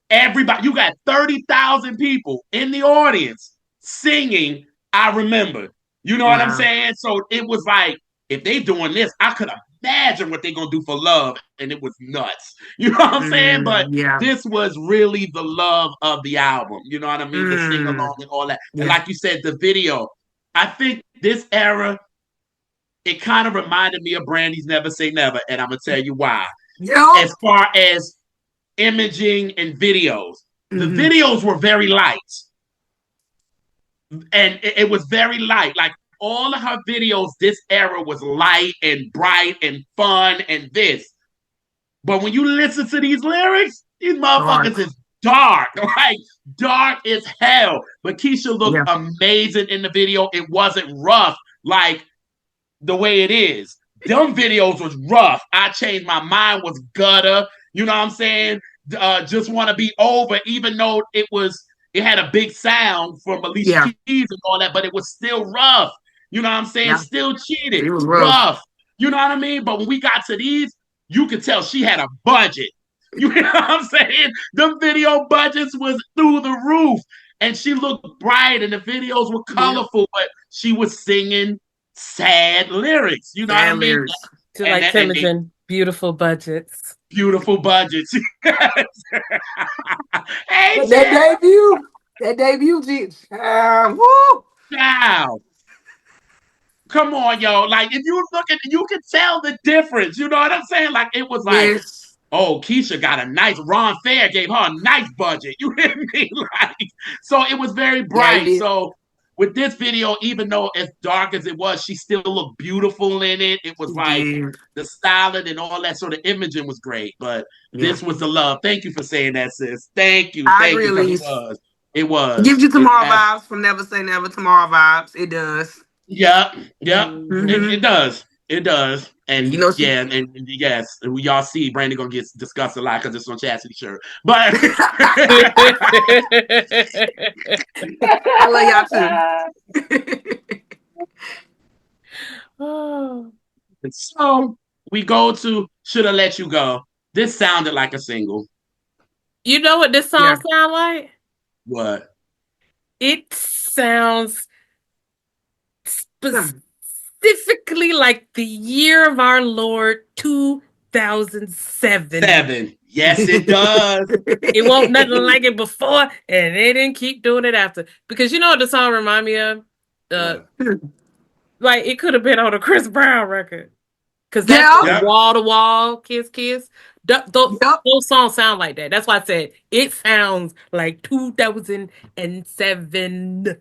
everybody, you got 30,000 people in the audience singing I Remember. You know what I'm Wow. saying? So it was like, if they doing this, I could imagine what they're gonna do for love, and it was nuts. You know what I'm saying? But Mm. Yeah. this was really the love of the album. You know what I mean? The sing along Mm. and all that. And Yeah. like you said, the video. I think this era, it kind of reminded me of Brandy's Never Say Never, and I'm gonna tell you why. Yep. As far as imaging and videos, the Mm-hmm. videos were very light, and it was very light. Like all of her videos, this era was light and bright and fun and this. But when you listen to these lyrics, these motherfuckers Dark. is dark, like dark as hell. But Keyshia looked Yeah. amazing in the video. It wasn't rough like the way it is. Them videos was rough. I changed my mind was gutter. You know what I'm saying? Just want to be over, even though it had a big sound from Alicia Yeah. Keys and all that, but it was still rough. You know what I'm saying? Yeah. Still cheated, It was rough. rough. You know what I mean? But when we got to these, you could tell she had a budget. You know what I'm saying? Them video budgets was through the roof. And she looked bright and the videos were Yeah. colorful, but she was singing sad lyrics. You know what I Sad mean? lyrics. To And like and they Temujin, beautiful budgets. beautiful budgets. Hey, But that child, debut. That debut, woo. child. Come on, yo. Like if you look at, you can tell the difference. You know what I'm saying? Like it was like, Yes. oh, Keyshia got a nice. Ron Fair gave her a nice budget. You hear me? Like so, it was very Yeah, he bright. did. So with this video, even though as dark as it was, she still looked beautiful in it. It was He like did. the styling and all that sort of imaging was great. But Yeah. this was the love. Thank you for saying that, sis. I Thank agree, you, because it Elise. was. It was. Gives you It tomorrow has. vibes from Never Say Never. Tomorrow vibes. It does. Yep. Yep. Hmm It Mm-hmm. does. It does. And You know she. yeah, and yes, y'all see Brandy gonna get discussed a lot because it's on Chasity shirt. But I love y'all too. Oh. so we go to Should I Let You Go. This sounded like a single. You know what this Yeah. song sound like? What? It sounds Yeah. specifically like the year of our Lord 2007. 7. Yes, it does. It won't nothing like it before, and they didn't keep doing it after. Because you know what the song remind me of? What? Like it could have been on a Chris Brown record. Because that's Yeah. what Yep. wall to wall, kiss, kiss. Yep. Those songs sound like that. That's why I said it sounds like 2007.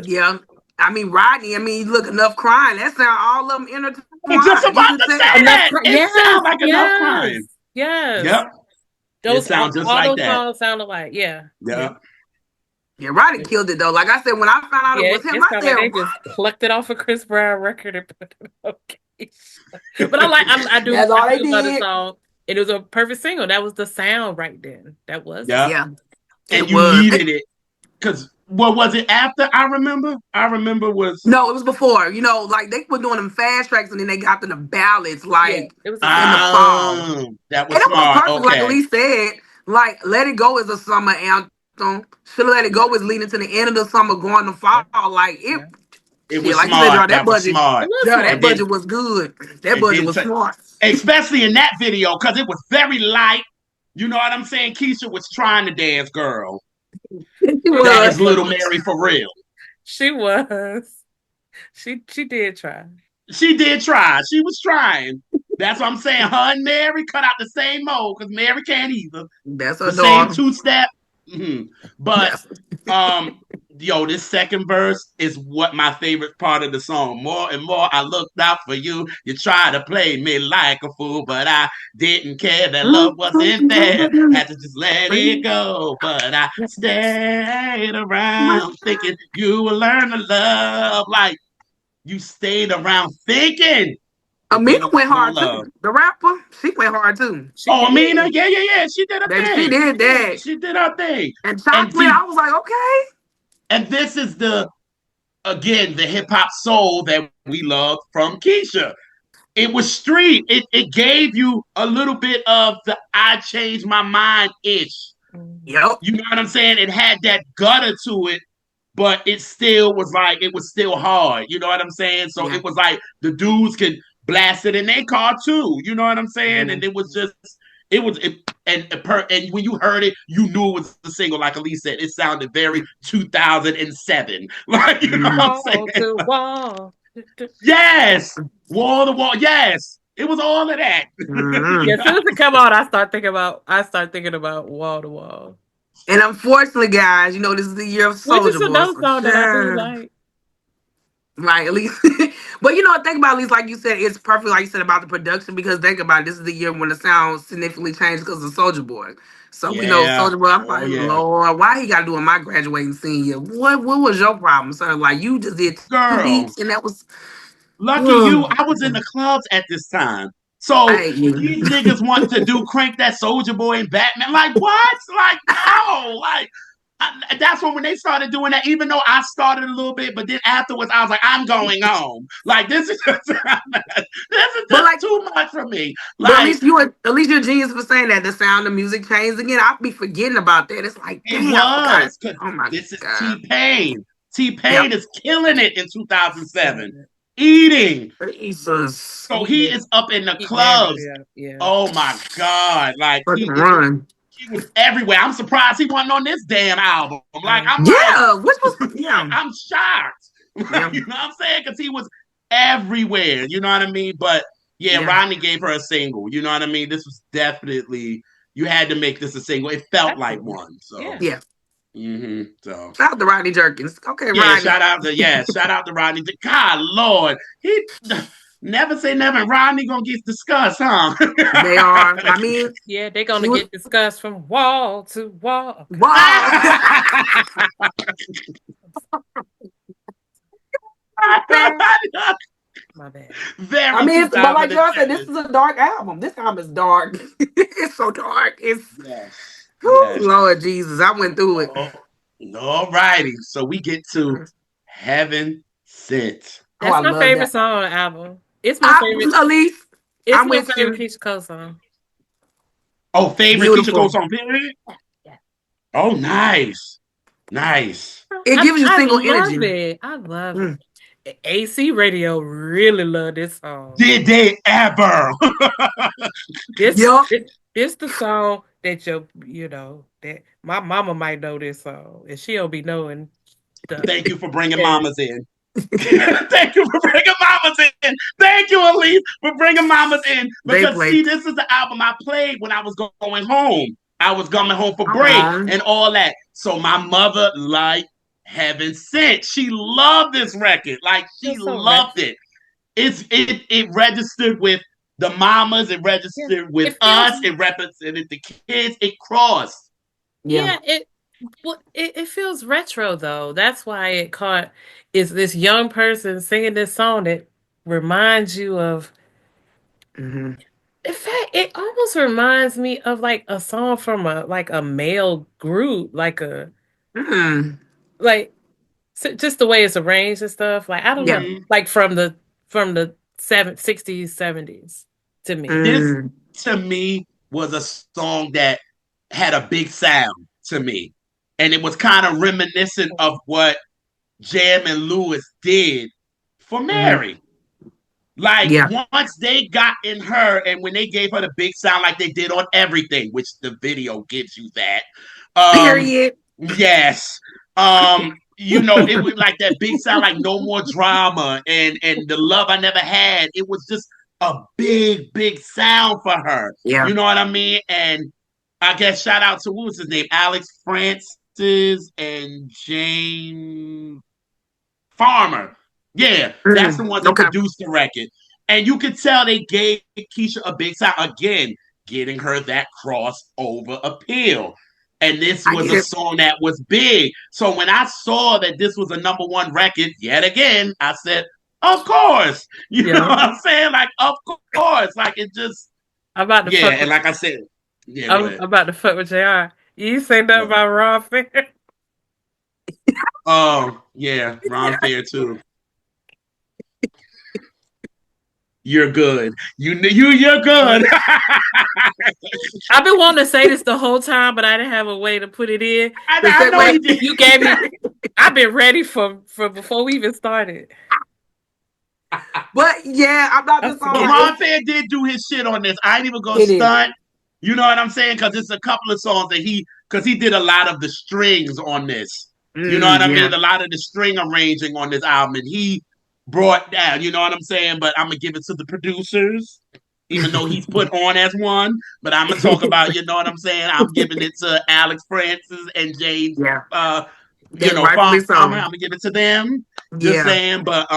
Yeah. I mean, Rodney, look, enough crying. That sound all of them I was just intertwined. You about can to say tell. Enough, that. It yes, sounds like enough yes, crying. yes. Yep. It Those sounds just all like those that. songs sound alike. Yeah, yeah. Yep. Yeah, Rodney killed it though. Like I said, when I found out it Yeah, was him, it I sounds said, like they just "What?" plucked it off a Chris Brown record and put it on Keyshia. But That's all I they do love the did. song. And it was a perfect single. That was the sound right then. That was the Yep. Yeah, it And you was. needed it. Because what was it after? I remember. I remember was No, it was before. Like they were doing them fast tracks, and then they got to the ballads, yeah. like It was a in the single. fall. that And was it was smart. perfect, like Okay. Elise said. Like Let It Go is a summer anthem. Should Let It Go is leading to the end of the summer, going to fall. Yeah, Like it, yeah. It shit. was Like you said, smart. y'all, that That was budget, It smart. was y'all, that And smart. then budget was good. That and budget then was smart. especially in that video, because it was very light. You know what I'm saying? Keyshia was trying to dance, girl. It She That was. is was. little Mary for real. She was. She did try. She did try. She was trying. That's what I'm saying. Her and Mary cut out the same mold because Mary can't either. That's her The same dog. 2-step. But That's um, this second verse is what my favorite part of the song. More and more, I looked out for you. You tried to play me like a fool, but I didn't care. That love wasn't there. Had to just let it go. But I stayed around thinking you would learn to love. Like you stayed around thinking that they Amina was went gonna hard love. too. The rapper, she went hard too. She Oh, Amina, did. yeah, yeah, yeah. She did her Baby, she thing. did that. She did her thing. And And chocolate, see, I was like, okay. and this is the hip hop soul that we love from Keyshia. It was street. It gave you a little bit of the I changed my mind ish. Mhm. Yep. You know what I'm saying? It had that gutter to it, but it still was like it was still hard. You know what I'm saying? So Yeah. it was like the dudes could blast it in their car too. You know what I'm saying? Mhm. And it was just it was it, and when you heard it, you knew it was the single. Like Elise said, it sounded very 2007. Like you know what I'm saying? Wall to wall. Yes, wall to wall. Yes, it was all of that. Mhm. You Yeah, as know? soon as it come on, I start thinking about wall to wall. And unfortunately, guys, this is the year of Which is Soldier Boy. another So, song that I do sure. like. Right, at least. But think about at least, like you said, it's perfect, like you said, about the production, because think about it, this is the year when the sound significantly changed because of Soldier Boy. So we know Yeah. Soldier Boy, I'm Oh like, yeah, Lord, why he got to do in my graduating senior? What was your problem, sir? Like, you just did two girl. beats, and that was. Lucky you, I I was in the clubs at this time. So hate you. these niggas wanting to do crank that Soldier Boy and Batman. Like what? Like no. Like that's when they started doing that. Even though I started a little bit, but then afterwards I was like, I'm going home. Like this is just, this is But just like, too much for me. but Like at least you're a genius for saying that the sound of music changed again. I'll be forgetting about that. It's like, it dang, I forgot. was because Oh my this is god. T Pain. T Yep. Pain is killing it in He's 2007. killing it. Eating. Jesus. So He he is is up in the eating clubs. everybody up. Yeah. Oh my God. Like Fucking run. he was everywhere. I'm surprised he wasn't on this damn album. Like Mm. I'm Yeah, which was yeah, I'm shocked. yeah, You know what I'm saying? Because he was everywhere. You know what I mean? But yeah, yeah. Rodney gave her a single. You know what I mean? This was definitely you had to make this a single. It felt like Definitely. one. So Yeah. Yeah. so Shout out to Rodney Jerkins. Okay, yeah, Rodney. shout out to Rodney. God Lord, he never say never. Rodney gonna get discussed, huh? They are. I mean, Yeah, they're he gonna was get discussed from wall to wall. wow. My bad. I Very mean, but like y'all said, 2010. this is a dark album. This album is dark. It's so dark. It's Yes. whew, Yes. Lord Jesus. I went through it. Oh, all righty. So we get to Heaven Sent. Oh, I That's my love favorite that. song on the album. It's my favorite. Elise, It's I'm my with favorite you. Keisha Cole song. Oh, favorite Keisha Cole Beautiful. song, period? Yeah, yeah. Oh, nice. Nice. It gives you I single love energy. it. I love Mm. it. AC Radio really love this song. Did they ever? This Yup. this the song that that my mama might know this song and she'll be knowing stuff. Thank you for bringing Yeah. mamas in. Thank you for bringing mamas in. Thank you, Elise, for bringing mamas in. They Because, play. see, this is the album I played when I was going home. I was coming home for break Oh, and all that. So my mother, like Heaven Sent, she loved this record. Like, she It's so loved retro. it. It registered with the mamas, it Yeah. registered with It feels us, it represented the kids, it crossed. yeah. yeah, it feels retro though. That's why it caught is this young person singing this song that reminds you of Mm-hmm. in fact, it almost reminds me of like a song from a male group, Mm. like just the way it's arranged and stuff. Like I don't know, Yeah. Mm-hmm. like from the 60s, 70s to me. This Mm. to me was a song that had a big sound to me. And it was kind of reminiscent of what Jam and Lewis did for Mm. Mary. Like Yeah. once they got in her and when they gave her the big sound like they did on everything, which the video gives you that. Um, Period. yes. It was like that big sound like no more drama and the love I never had. It was just a big, big sound for her. Yeah. You know what I mean? And I guess shout out to what was his name? Alex Francis and Jane Farmer. Yeah, that's the Mm. ones that Okay. produced the record. And you could tell they gave Keyshia a big sound again, getting her that crossover appeal. And this I was get a it. song that was big. So when I saw that this was a number one record, yet again, I said, of course. You know Yeah, what I'm saying? Like, of course. Like, it just, I'm about to yeah. fuck And with. like I said, yeah, go I'm ahead. about to fuck with Jr. You say nothing What? about Raw Fair. Oh, yeah. Ron Fair, too. You're good. You're good. I've been wanting to say this the whole time, but I didn't have a way to put it in. The I know But you segue. did. you gave me. I've been ready for before we even started. But yeah, I'm not I this song. But forget. Ron Fair did do his shit on this. I ain't even gonna It is. stunt. You know what I'm saying? Because it's a couple of songs that because he did a lot of the strings on this. You know what Mm, I yeah. mean? A lot of the string arranging on this album, and he brought down. You know what I'm saying? But I'm gonna give it to the producers, even though he's put on as one. But I'm gonna talk about. You know what I'm saying? I'm giving it to Alex Francis and James. Yeah. Uh, They Farmer. rightfully I'm so. gonna give it to them. Just Yeah. saying. But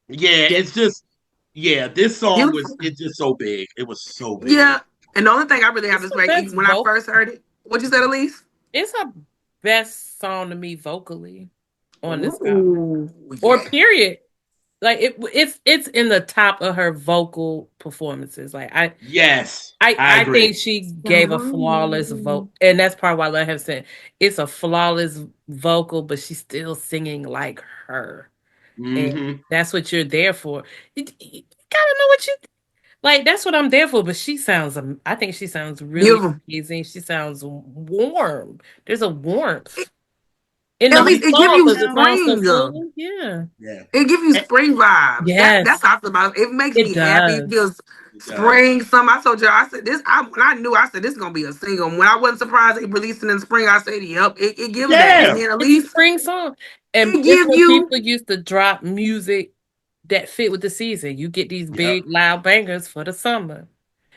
yeah, Yeah. it's just yeah, this song was Beautiful. it's just so big. It was so big. Yeah. And the only thing I really have It's to the say, best when I vocal. first heard it, what you said, Elise? It's her best song to me vocally on this album, Ooh, or yeah. period. Like it's in the top of her vocal performances. Like Yes, I I think agree. she gave a flawless vote, and that's part why I love her saying it's a flawless vocal, but she's still singing like her, and Mm-hmm. that's what you're there for. You gotta know what you like. That's what I'm there for. But she sounds, I think she sounds really Beautiful. amazing. She sounds warm. There's a It, warmth in at the least whole it give song you because it sounds so spring. full. Yeah. Yeah. It gives you Eh, spring vibes. That's Yes, how I feel about it. It makes it me happy. It does. feels it does. spring. Some I told you, I said this. When I knew, I said this is gonna be a single. When I wasn't surprised they released it in spring, I said, "Yep, it gives that." And Yeah. then at It's a least spring song. And it it's give when you. people used to drop music that fit with the season. You get these Yep. big loud bangers for the summer.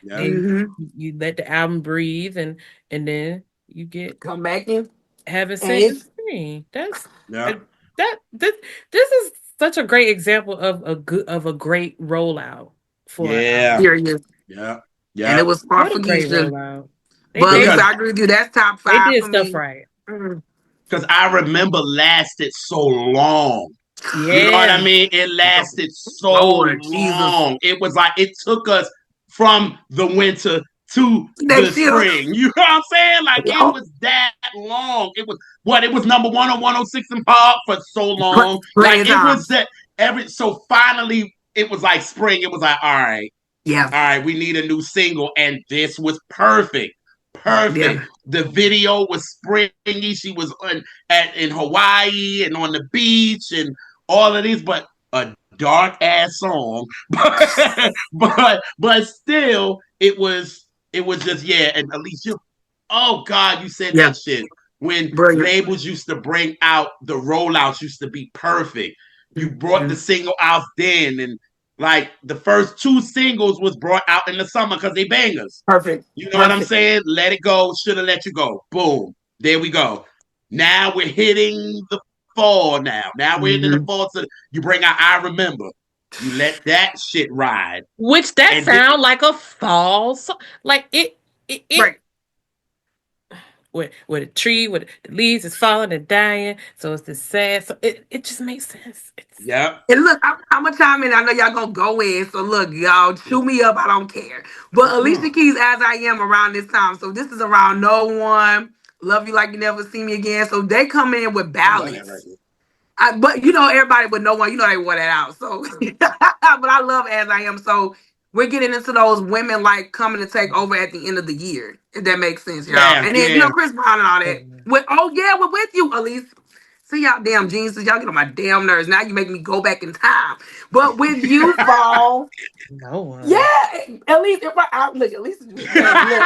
Yep. Then Hmm. you let the album breathe and then you get Come back in, Heaven and Sent in it's spring. That's uh, Yep. that this is such a great example of a great rollout for an Yeah. album. serious. Yep. And it Yep. was far What for a great Keisha. rollout. They But at they least Because I agree with you. That's top they five did for stuff me. right. Mm. I remember lasted so long. You know what I Yeah. mean? It lasted so Lord Jesus. long. It was like it took us from the winter to the Next year. spring. You know what I'm saying? Like it Yo, was that long. It was what? It was number one on 106 in Park for so long. plenty Like of it was times. that every so finally it was like spring. It was like, Yeah. all right, we need a new single. And this was perfect. Perfect. Yeah. The video was springy. She was in Hawaii and on the beach and all of these, but a dark ass song. But still, it was just yeah. And at least you, oh God, you said Yeah. that shit when Brilliant. labels used to bring out the rollouts used to be perfect. You brought the Mhm. single out then, and like the first two singles was brought out in the summer because they bangers. Perfect. You know what I'm Perfect. saying? Let it go, should have let you go. Boom. There we go. Now we're hitting the fall now. Now we're into the Hmm. fall. So you bring out I Remember. You let that shit ride. Which that And then, sound like a fall song. Like it Right. with a tree with the leaves is falling and dying. So it's this sad. So it just makes sense. It's yep. And look, I'm gonna chime in. I know y'all gonna go in. So look, y'all chew me up. I don't care. But Alicia No. Keys, As I Am, around this time. So this is around No One, Love You Like You Never See Me Again. So they come in with I love that ballads. record. But everybody with No One, they wore that out. So, but I love As I Am. So we're getting into those women like coming to take over at the end of the year, if that makes sense, y'all. Yeah, And then yeah. Chris Brown and all that. Oh yeah, we're with you, Elise. See y'all damn geniuses, y'all get on my damn nerves. Now you make me go back in time. But with you, fall, no yeah, one. at least if look, at least look.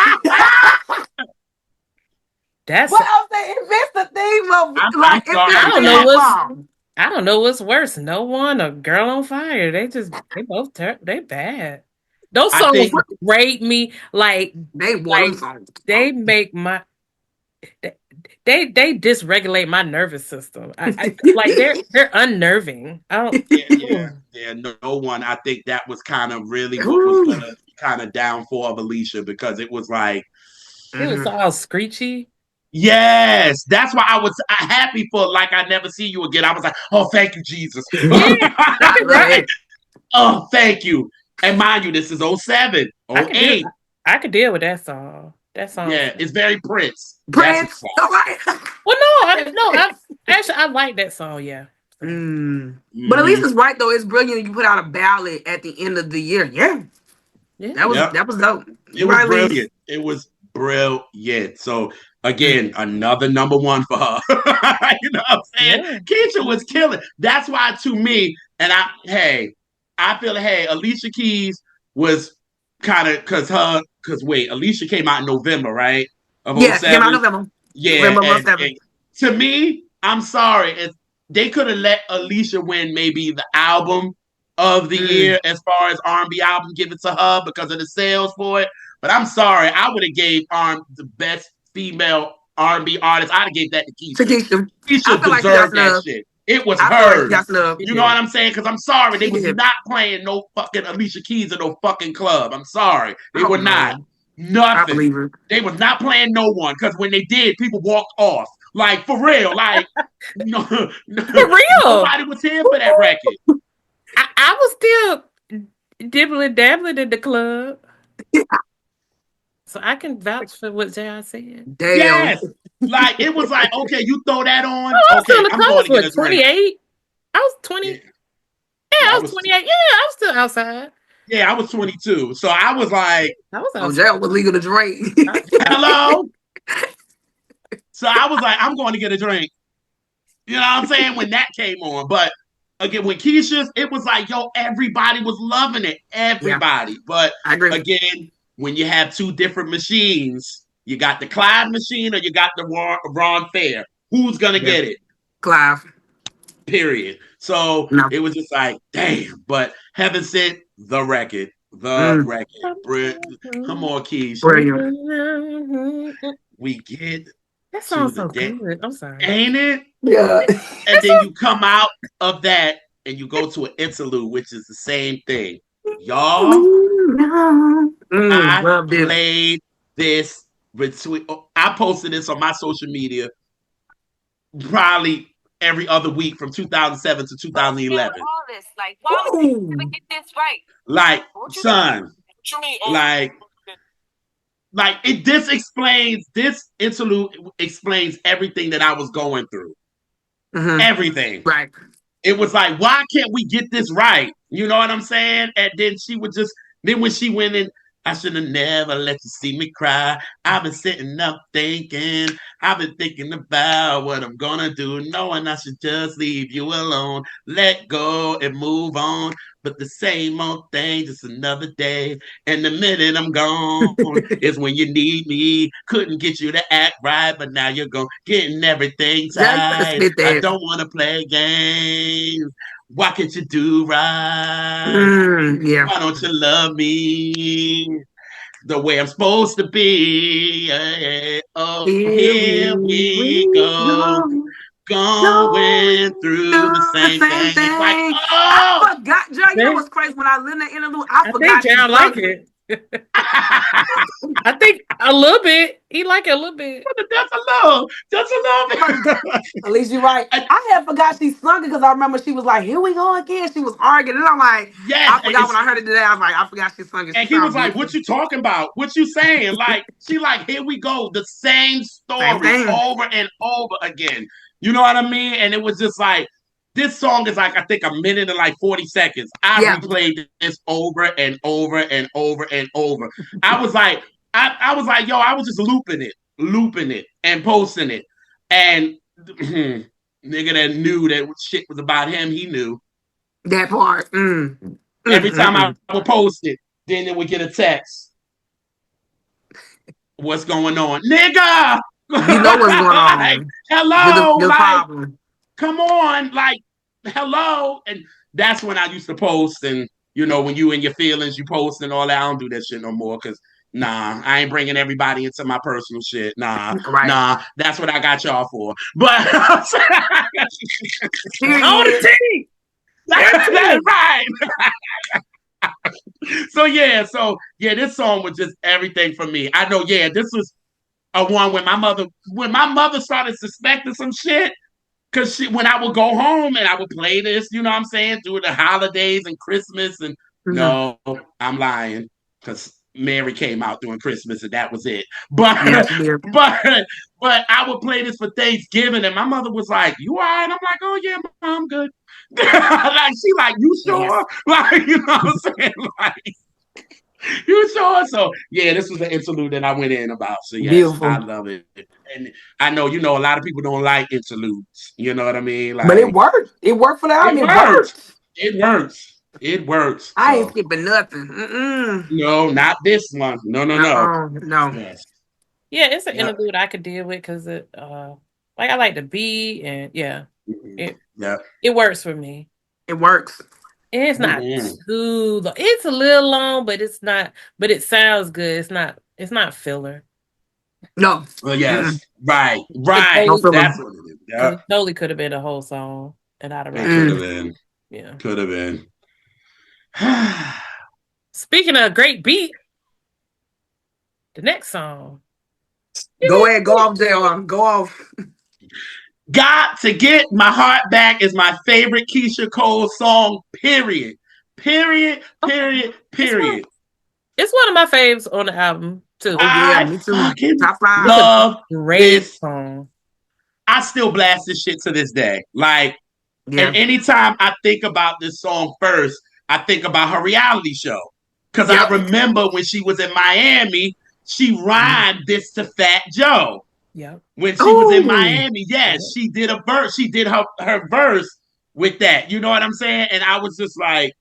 That's But I'm saying if it's the theme of I'm like if it's I the sorry. don't theme know of That what's fall. I don't know what's worse. No one or Girl on Fire. They both they bad. Those I songs think grade me They wore them like songs. they make my they they dysregulate my nervous system. I like they're unnerving. I don't. yeah, yeah, Ooh. yeah. No one. I think that was kind of really what was Ooh. gonna kind of downfall of Alicia because it was like, It was Mhm. all screechy. yes, that's why I was happy for like I never see you again. I was like, oh, thank you, Jesus. Yeah, I I could love right. that. Oh, thank you. And mind you, this is '07, I could do. '08. I could deal with that song. That song's Yeah, it's very Prince. That's what Prince. All right. well. No, I actually I like that song. Yeah. So Mm. But at least Mm-hmm. it's right though. It's brilliant. You put out a ballad at the end of the year. Yeah, yeah. Yep. that was dope. It You was right, Lise? brilliant. It was brilliant. So Mm. again, another number one for her. You know what I'm saying? Yeah. Keisha was Mhm. killing. That's why to me, and I feel Alicia Keys was kind of because wait, Alicia came out in November, right? Of Yes, came out '07. November. Yeah, November of and 07. to me, I'm sorry, they could have let Alicia win maybe the album of the Mm. year as far as R&B album, give it to her because of the sales for it. But I'm sorry, I would have gave the best female R&B artist. I'd have gave that to Keisha. Takesha. I Keisha feel like she got deserved that snubbed. shit. It was I feel like she got hers. snubbed. He You know what did. I'm saying? Because I'm sorry, they She was did. not playing no fucking Alicia Keys in no fucking club. I'm sorry, they Oh were not. no. I Nothing. believe her. They was not playing no one because when they did, people walked off. Like for real. Like no, For real. nobody was here for that record. I was still dibbling dabbling in the club, so I can vouch for what Jr. said. Damn. Yes. Like it was like, okay, you throw that on. Oh, I was still in Okay, the I'm club. I going was to get what a drink. 28. I was 20. Yeah, Yeah, yeah, I was 28. Yeah, I was still outside. I was 22. So I was like, I was Oh, outside. jail was legal to drink. hello. So I was like, I'm going to get a drink. You know what I'm saying? When that came on. But again, when Keisha's, it was like, yo, everybody was loving it. Yeah, Everybody. But I agree. again, when you have two different machines, you got the Clyde machine or you got the Ron Fair. Who's gonna Yeah, get it? Clive. Period. So No. it was just like, damn. But heaven sent the record. The Mm. record. Come on, Keish. Brilliant. We get That to sounds the so day. good. I'm sorry. Ain't it? Yeah. And That then sounds you come out of that and you go to an interlude, which is the same thing. Y'all, I Love this. played this between. I posted this on my social media probably every other week from 2007 to 2011. Like, why would we never get this right? Like, son, like this interlude explains everything that I was going through. Mm-hmm. Everything. Right. It was like, why can't we get this right? You know what I'm saying? And then she would just, then when she went in, I should have never let you see me cry. I've been sitting up thinking, I've been thinking about what I'm gonna do, knowing I should just leave you alone, let go and move on. But the same old thing, just another day. And the minute I'm gone is when you need me. Couldn't get you to act right, but now you're gone, getting everything tight. I don't want to play games. Why can't you do right? Yeah. Why don't you love me the way I'm supposed to be? Oh, here we go. Going through the same thing. It's like, oh! I forgot, Joe. You know what's crazy? When I listened to interlude, I forgot think John like it. I think a little bit. He like it a little bit. Just a little bit. At least you're right. I had forgot she sung it because I remember she was like, "Here we go again." She was arguing, and I'm like, yes, I forgot when I heard it today. I was like, I forgot she sung it. And he was like, "What you talking about? What you saying?" Like, she like, "Here we go, the same story over and over again." You know what I mean? And it was just like, this song is like, I think, a minute and like 40 seconds. I replayed this over and over and over and over. I was like, I was like, yo, I was just looping it and posting it. And nigga that knew that shit was about him, he knew. That part. Every time I would post it, then it would get a text. What's going on? Nigga! You know what's going on. Like, hello! Your problem. Come on, like, hello. And that's when I used to post, and you know, when you in your feelings, you post and all that. I don't do that shit no more because nah, I ain't bringing everybody into my personal shit. Nah, that's what I got y'all for. But on the team, that's right. So yeah, this song was just everything for me. I know, this was a one when my mother started suspecting some shit. Because when I would go home and I would play this, you know what I'm saying, through the holidays and Christmas, and no, I'm lying, because Mary came out during Christmas and that was it. But but I would play this for Thanksgiving, and my mother was like, "You all right?" I'm like, "Oh yeah, Mom, I'm good." Like, she like, "You sure?" Like, you know what I'm saying? Like, you sure? So yeah, this was the interlude that I went in about. So yes, beautiful. I love it. And I know, a lot of people don't like interludes. You know what I mean? Like, but it worked. It worked for the album. It works. I ain't skipping nothing. Mm-mm. No, not this one. No. Yes. Yeah, it's an interlude I could deal with because it, like, I like the beat, and it works for me. It works. It's not too long. It's a little long, but it's not. But it sounds good. It's not filler. No. Well, yes. Right. That's what it is. Yeah. It totally could have been a whole song, and I'd have could have been. Yeah. Could have been. Speaking of great beat, the next song. Go ahead. Go off, JR. Go off. Got to Get My Heart Back is my favorite Keyshia Cole song, period. Period. It's one of my faves on the album, too. Me too. Top 5. Love this song. I still blast this shit to this day. Like, and anytime I think about this song first, I think about her reality show. Because I remember when she was in Miami, she rhymed this to Fat Joe. Yeah. When she was in Miami, she did a verse. She did her verse with that. You know what I'm saying? And I was just like,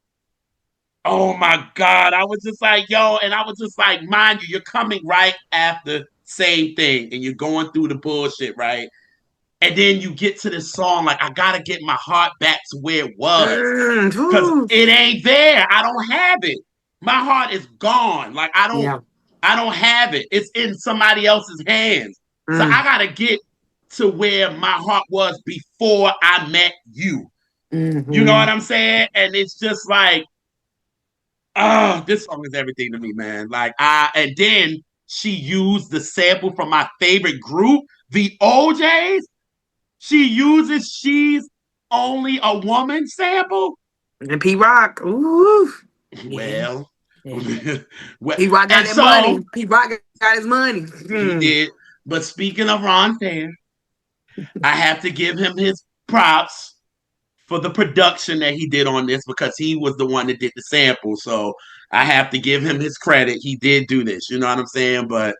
oh my God. I was just like, yo. And I was just like, mind you, you're coming right after same thing. And you're going through the bullshit, right? And then you get to this song, like, I gotta get my heart back to where it was. Because it ain't there. I don't have it. My heart is gone. Like, I don't have it. It's in somebody else's hands. So I gotta get to where my heart was before I met you. Mm-hmm. You know what I'm saying? And it's just like, this song is everything to me, man. Like, and then she used the sample from my favorite group, the OJs. She uses "She's Only a Woman" sample. And P Rock, ooh, Yeah. Well, Yeah. P Rock got and that so money. P Rock got his money. he did. But speaking of Ron Fair, I have to give him his props for the production that he did on this because he was the one that did the sample. So I have to give him his credit. He did do this. You know what I'm saying? But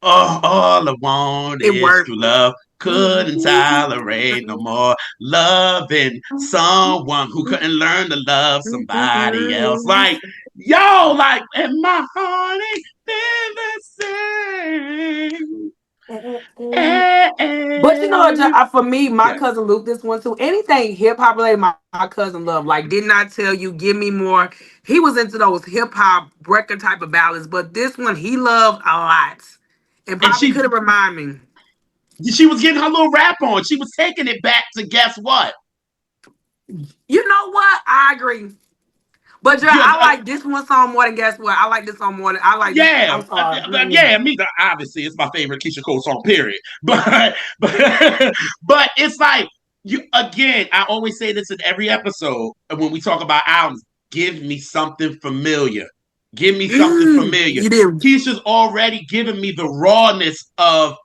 oh, all I want It is worked. to love. Couldn't tolerate no more loving someone who couldn't learn to love somebody else. Like, yo, like, and my heart ain't been the same. But you know what, And for me, my yeah, cousin Luke, this one too. Anything hip hop related, my cousin loved. Like, didn't I tell you, give me more? He was into those hip hop record type of ballads, but this one he loved a lot. And and probably could have reminded me. she was getting her little rap on. She was taking it back to guess what? You know what? I agree. But yeah, Yeah, I like this one song more than guess what? I like this song more than I like this. yeah, I'm sorry. yeah. Me, obviously, it's my favorite Keisha Cole song. Period. But it's like you again. I always say this in every episode when we talk about albums. Give me something familiar. Give me something familiar. You did. Keisha's already given me the rawness of,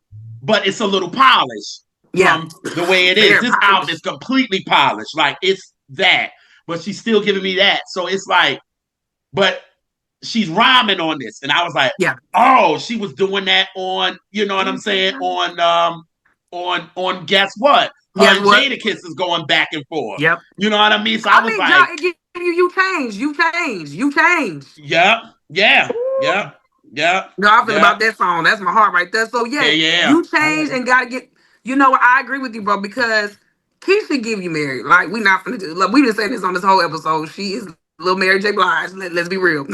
but it's a little polished Yeah. from the way it is. Very This album is polished. completely polished. Like it's that, but she's still giving me that. So it's like, but she's rhyming on this. And I was like, Yeah. oh, she was doing that on, you know what I'm saying, on guess what? Her Guess and what? Jadakiss is going back and forth. Yep. You know what I mean? So I I was mean, like, John, it give you change. You change. You change. yep, yeah, Ooh. yep, yep, No, I feel yep, about that song. That's my heart right there. So yeah, yeah, yeah. you change and gotta get. You know what? I agree with you, bro. Because Keisha give you married. Like we not gonna do. Like we been saying this on this whole episode. She is little Mary J. Blige. Let's be real.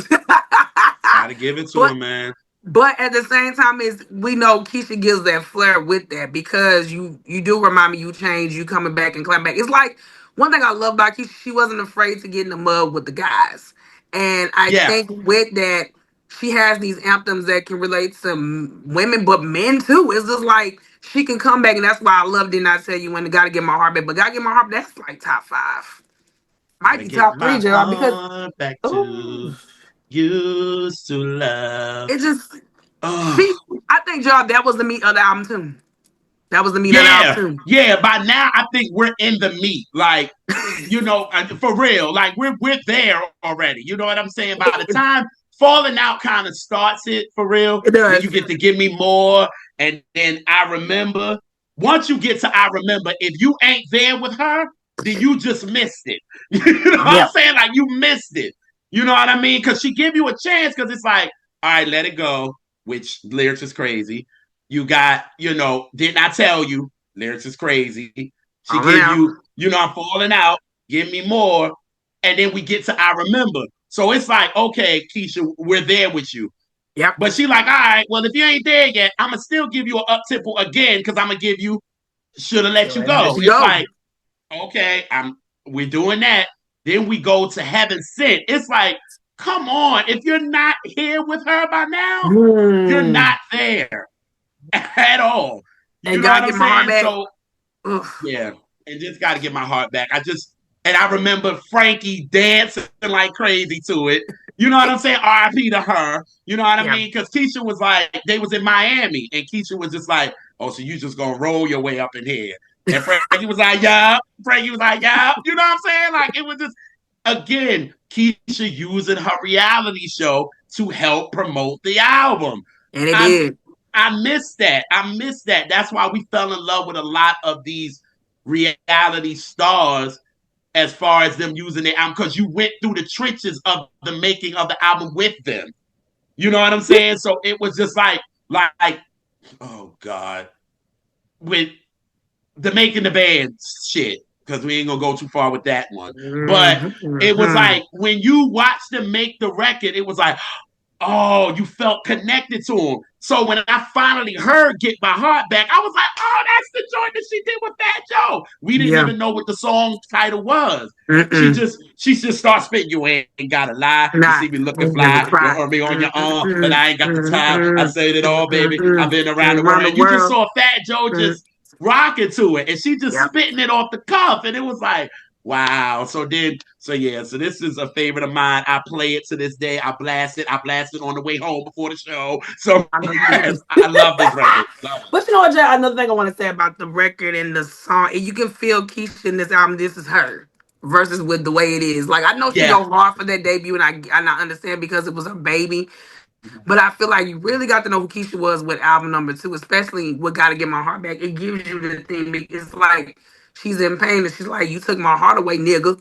Gotta give it to but him, man. But at the same time, is we know Keisha gives that flair with that because you do remind me you change, you coming back and clap back. It's like one thing I love about Keisha, she wasn't afraid to get in the mud with the guys, and I Yeah, think with that she has these anthems that can relate to women, but men too. It's just like she can come back, and that's why I love. Did not tell you when the Gotta Get My Heart Back, but Gotta Get My Heart. That's like top five, might gotta be get top three, my Gerard, because heart back to oh, used to love. it just Oh, she. I think Gerard that was the meat of the album too. That was the meat of the album yeah, too. yeah. By now, I think we're in the meat. Like, you know, for real. Like we're there already. You know what I'm saying? By the It, time Falling Out kind of starts it for real, it then does. you get to Give Me More, and then I Remember. Once you get to I Remember, if you ain't there with her, then you just missed it. You know what I'm Yeah. saying? Like you missed it. You know what I mean? Because she give you a chance. Because it's like, all right, let it go. Which lyrics is crazy. You got, you know, didn't I tell you? Lyrics is crazy. She Over give now. you, you know, I'm falling out. Give me more, and then we get to I Remember. So it's like, okay, Keisha, we're there with you. Yep. But she like, all right, well, if you ain't there yet, I'ma still give you an up tempo again because I'm gonna give you Should Have Let So You there Go. you It's go. like, okay, we're doing that. Then we go to Heaven Sent. It's like, come on, if you're not here with her by now, you're Hmm. not there at all. You And know what gotta I'm get my heart saying? back. So Ugh. yeah, and just got to get my heart back. And I remember Frankie dancing like crazy to it. You know what I'm saying? R.I.P. to her. You know what I Yeah. mean? Because Keisha was like, they was in Miami, and Keisha was just like, oh, so you just gonna roll your way up in here? And Frankie was like, yeah. Frankie was like, yeah. You know what I'm saying? Like it was just again, Keisha using her reality show to help promote the album. And it I did. I miss that. I miss that. That's why we fell in love with a lot of these reality stars as far as them using the album because you went through the trenches of the making of the album with them. You know what I'm saying? So it was just like, oh God, with the making the band shit because we ain't gonna go too far with that one. But it was Mm-hmm. like when you watched them make the record, it was like, oh, you felt connected to him. So when I finally heard Get My Heart Back, I was like, oh, that's the joint that she did with Fat Joe. We didn't Yeah. even know what the song title was. Mm-mm. She just starts spitting, you ain't gotta lie. You Nah. see me looking Ain't never fly. You cry. heard me on your arm, but Mm-mm. I ain't got the time. I Mm-mm. said it all, baby. I've Mm-mm. been around the world. Around the And you just world. saw Fat Joe Mm. just rocking to it, and she just Yep. spitting it off the cuff, and it was like, wow. So this is a favorite of mine. I play it to this day. I blast it. I blast it on the way home before the show. So I know you yes, do. I love this record. Love it. But you know what, Jay? Another thing I want to say about the record and the song, you can feel Keisha in this album. This is her versus with the way it is. Like I know she Yeah. go hard for that debut, and I understand because it was her baby. But I feel like you really got to know who Keisha was with album number two, especially with "Gotta Get My Heart Back." It gives you the thing. It's like she's in pain, and she's like, "You took my heart away, nigga,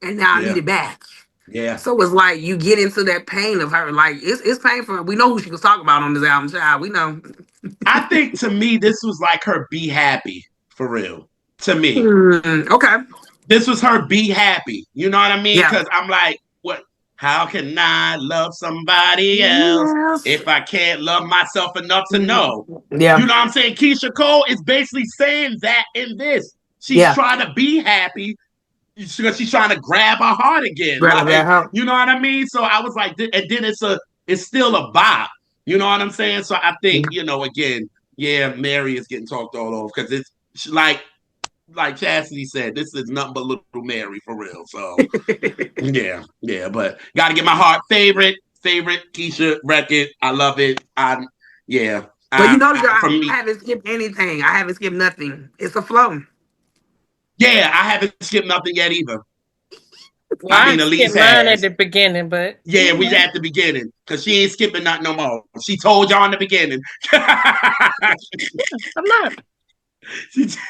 and now I need Yeah. it back." Yeah. So it's like you get into that pain of her. Like it's painful. We know who she was talking about on this album, child. We know. I think to me, this was like her be happy for real. To me, Okay. this was her be happy. You know what I mean? Yeah. Because I'm like, what? How can I love somebody else Yes. if I can't love myself enough to know? You Yeah. know what I'm saying? Keisha Cole is basically saying that in this. She's Yeah. trying to be happy because she's trying to grab her heart again. Grab Like, that help. you know what I mean? So I was like, and then it's still a bop. You know what I'm saying? So I think, again, yeah, Mary is getting talked all over because it's like Chasity said, this is nothing but Little Mary for real. So yeah, but gotta get my heart favorite Keisha record. I love it. Yeah. But you notice, girl, For I me, haven't skipped anything. I haven't skipped nothing. It's a flow. yeah, I haven't skipped nothing yet either. Well, I I mean, skipped Elise mine at has. the beginning, but Yeah, we at the beginning because she ain't skipping nothing no more. She told y'all in the beginning. I'm not.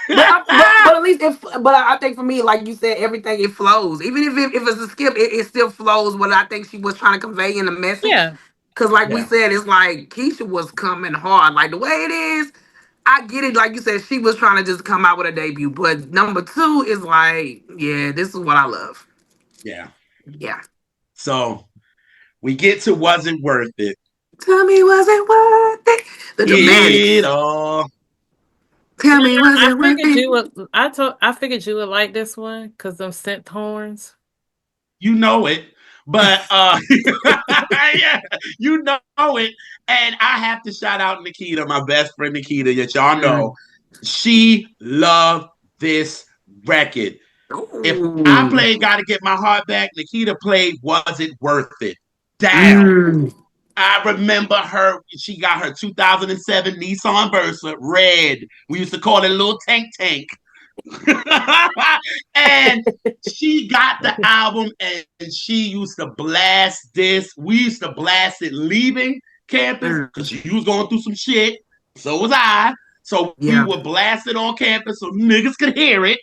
But at least if but I think for me, like you said, everything it flows. Even if it's a skip, it still flows. What I think she was trying to convey in the message. Yeah. Cause like we Yeah, said, it's like Keisha was coming hard. Like the way it is, I get it. Like you said, she was trying to just come out with a debut. But number two is like, yeah, this is what I love. yeah. Yeah. So we get to wasn't worth it. Tell me, was it worth it? The It dramatics. all. Tell me, was I it worth figured it? you would. I figured you would like this one because them synth horns. You know it. But yeah, you know it. And I have to shout out Nikita, my best friend Nikita, that y'all know. Mm. She loved this record. If I Ooh. played Gotta Get My Heart Back, Nikita played Was It Worth It? Down. Mm. I remember her, she got her 2007 Nissan Versa, red. We used to call it a little tank tank. And she got the album and she used to blast this. We used to blast it leaving campus because Mm. she was going through some shit. So was I. So we Yeah. would blast it on campus so niggas could hear it.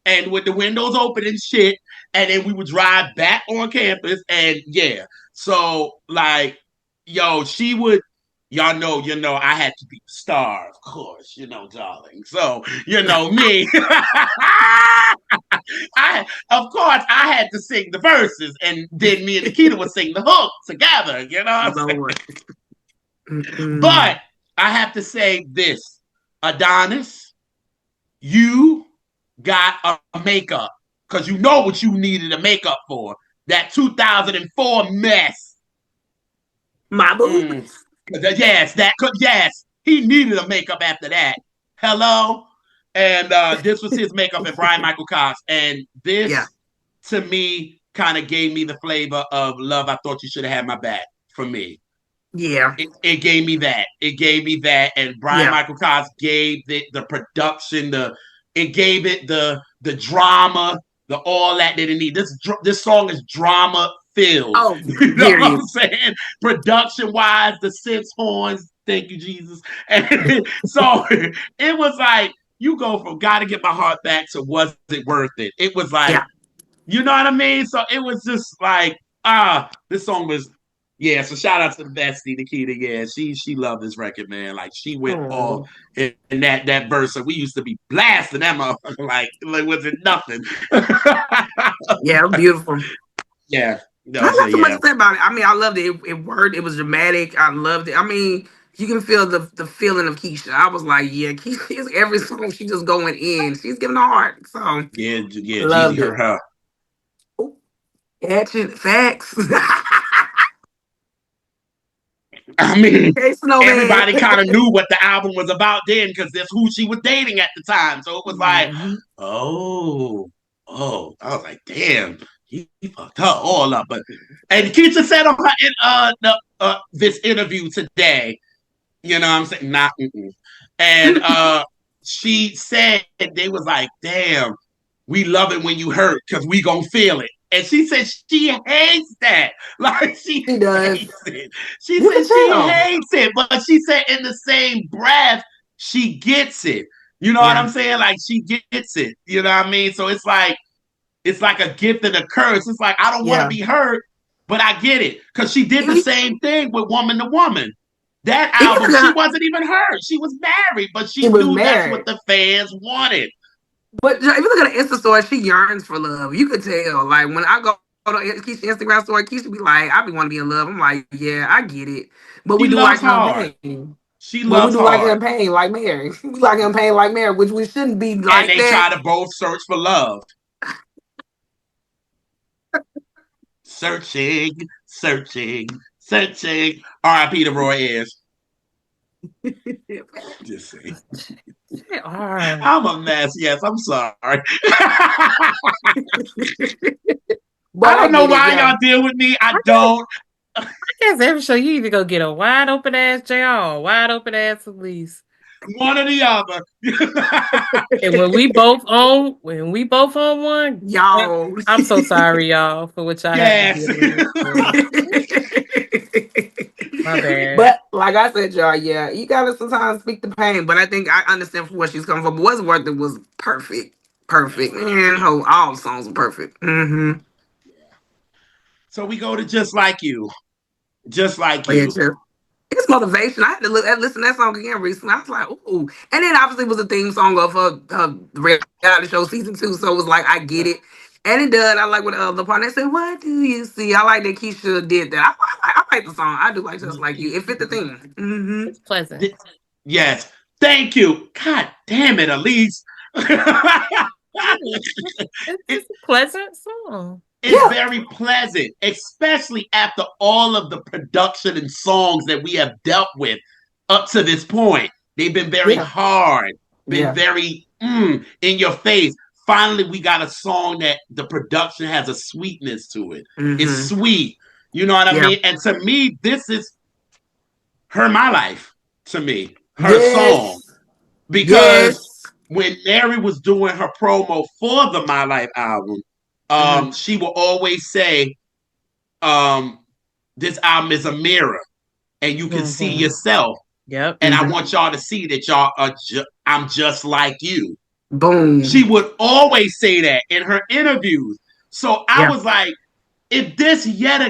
And with the windows open and shit. And then we would drive back on campus. And yeah. So like, yo, she would I had to be the star, of course, darling. So, me. Of course, I had to sing the verses, and then me and Nikita would sing the hook together, you know what I'm saying? Lord. Mm-mm. But I have to say this, Adonis, you got a makeup, because you know what you needed a makeup for. That 2004 mess. My boo. Mm. Yes, he needed a makeup after that. Hello, and this was his makeup and Brian Michael Cox, and Yeah. this to me kind of gave me the flavor of Love. I Thought You Should Have Had My Back for me. Yeah. It gave me that. It gave me that, and Brian Yeah. Michael Cox gave it the production, it gave it the drama, the all that it need. This song is drama filled. Oh, You know what period. I'm saying? Production wise, the synth horns. Thank you, Jesus. And so it was like you go from "Gotta Get My Heart Back" to "Was It Worth It?" It was like, Yeah. you know what I mean? So it was just like, this song was, yeah. So shout out to the bestie Nikita. Yeah, she loved this record, man. Like she went all Oh. in that verse. So we used to be blasting that motherfucker like was it nothing? Yeah, beautiful. Yeah. I No, so got so much yeah. to say about it. I mean, I loved it. It worked. It was dramatic. I loved it. I mean, you can feel the feeling of Keisha. I was like, yeah, Keisha is every song she just going in. She's giving her heart. So I Yeah, Jeezy loved heard it. her. Ooh, action facts. I mean, Hey, Snowman. everybody kind of knew what the album was about then because that's who she was dating at the time. So it was like, Mhm. oh, oh. I was like, damn, he fucked her all up. But and Keisha said on her this interview today, you know what I'm saying? Not and she said they was like, damn, we love it when you hurt because we gonna feel it. And she said she hates that. Like she She does. hates it. She You can said she tell. hates it, but she said in the same breath, she gets it. You know what Yeah. I'm saying? Like she gets it. You know what I mean? So it's like a gift and a curse. It's like I don't want to Yeah. be hurt, but I get it. Because she did the If same thing with Woman to Woman. That you album, look she at, wasn't even hurt. She was married, but she she was knew that's what married. the fans wanted. But if you look at the Insta story, she yearns for love. You could tell. Like when I go to Keisha Instagram story, Keisha be like, I be want to be in love. I'm like, yeah, I get it. But we She do like loves her in hard. pain. She But we loves do like her hard. in pain, like Mary. We like her in pain, like Mary, which we shouldn't be And like they that. try to both search for love. Searching, searching, searching. R.I.P. to Roy Ayers. Just saying. They are. I'm a mess. Yes, I'm sorry. I But I don't know get it. why Yeah. y'all deal with me. I I guess, don't. I guess every show you either go get a wide open ass JR or wide open ass Elise. One or the other. And when we both on one, Y'all. I'm so sorry, y'all, for what y'all have to Yes. deal with. My bad. But like I said, y'all, yeah, you gotta sometimes speak the pain. But I think I understand from where she's coming from. But What's Worth It was perfect. Perfect. Man, all the songs were perfect. Mm-hmm. So we go to Just Like You. Just Like But yeah, You. just it's motivation. I had to listen to that song again recently. I was like, ooh. And then obviously it was a theme song of her reality show season 2. So it was like, I get it. And it does. I like what the part they said, what do you see? I like that Keisha did that. I like the song. I do like Just Like You. It fit the theme. Mm-hmm. It's pleasant. Yes. Thank you. God damn it, Elise. It's a pleasant song. It's Yeah. very pleasant, especially after all of the production and songs that we have dealt with up to this point. They've been very Yeah. hard, been Yeah. very in your face. Finally, we got a song that the production has a sweetness to it. It's Mm-hmm. sweet. You know what I Yeah. mean? And to me, this is her my life to me, her song. Yes. Because Yes. when Mary was doing her promo for the My Life album, Mm-hmm. she will always say, um, this album is a mirror and you can see Mm-hmm. yourself. Yep. And I Mm-hmm. want y'all to see that y'all are I'm just like you. She Boom. would always say that in her interviews. So I Yeah. was like, if this yet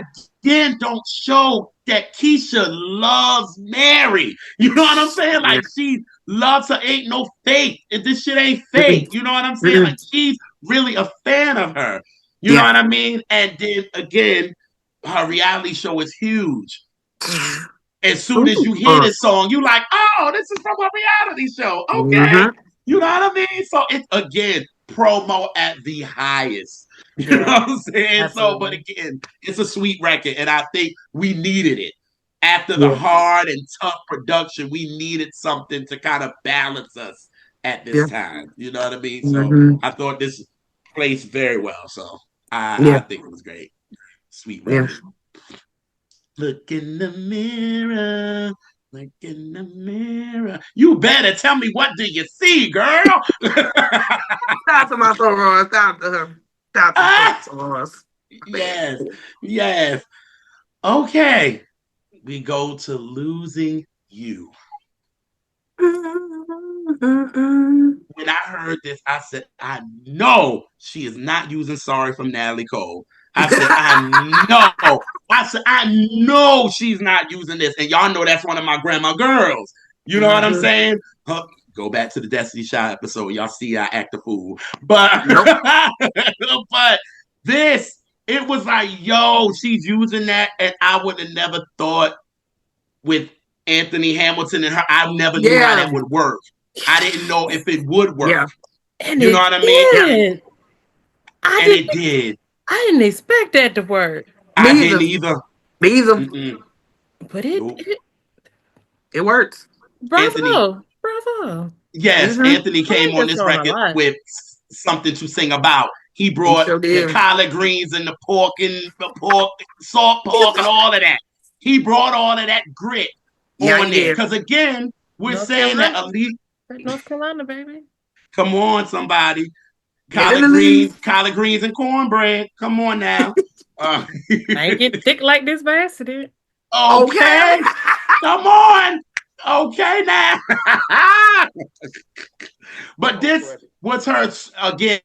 again don't show that Keyshia loves Mary, you know what I'm saying? Yeah. Like she loves her, ain't no fake. If this shit ain't Mm-mm. fake, you know what I'm saying? Like Mm-mm. she's really a fan of her. You know Yeah. what I mean? And then again, her reality show is huge. As soon as you hear Ooh. this song, you like, oh, this is from a reality show. Okay. Mm-hmm. You know what I mean? So it's again promo at the highest. You know Yeah, what I'm saying? So, but absolutely. again, it's a sweet record, and I think we needed it. After the Yeah. hard and tough production, we needed something to kind of balance us at this Yeah. time. You know what I mean? So Mm-hmm. I thought this placed very well. So I Yeah. think it was great. Sweet Yeah. record. Look in the mirror. Look in the mirror. You better tell me what do you see, girl? Shout out to my sorors. Shout out to her. Shout out to the Ah, sorors. yes, yes. Okay, we go to losing you. When I heard this, I said, I know she is not using Sorry from Natalie Cole. I said, I know. I said, I know she's not using this. And y'all know that's one of my grandma girls. You know what I'm Mm-hmm. saying? Huh, go back to the Destiny Child episode. Y'all see I act a fool. But Nope. but this, it was like, yo, she's using that. And I would have never thought with Anthony Hamilton and her, I never knew how Yeah. that would work. I didn't know if it would work. Yeah. And You know it what I mean? Yeah. did. I And didn't it did. I didn't expect that to work. I Me didn't either. either. Me either. Mm-mm. But it Nope. it It works. Anthony, Bravo. Bravo. yes, Mm-hmm. Anthony I came like on this this song a record lot. with something to sing about. He He brought sure the did. collard greens and the pork, salt pork, and all of that. He brought all of that grit Yeah, on he there. did. Because again, we're North saying that Carolina. elite. North Carolina, baby. Come on, somebody. Get in the leaves. Collard greens and cornbread. Come on now. Uh, I ain't get thick like this by accident. Okay. okay. Come on. Okay now. But this was her again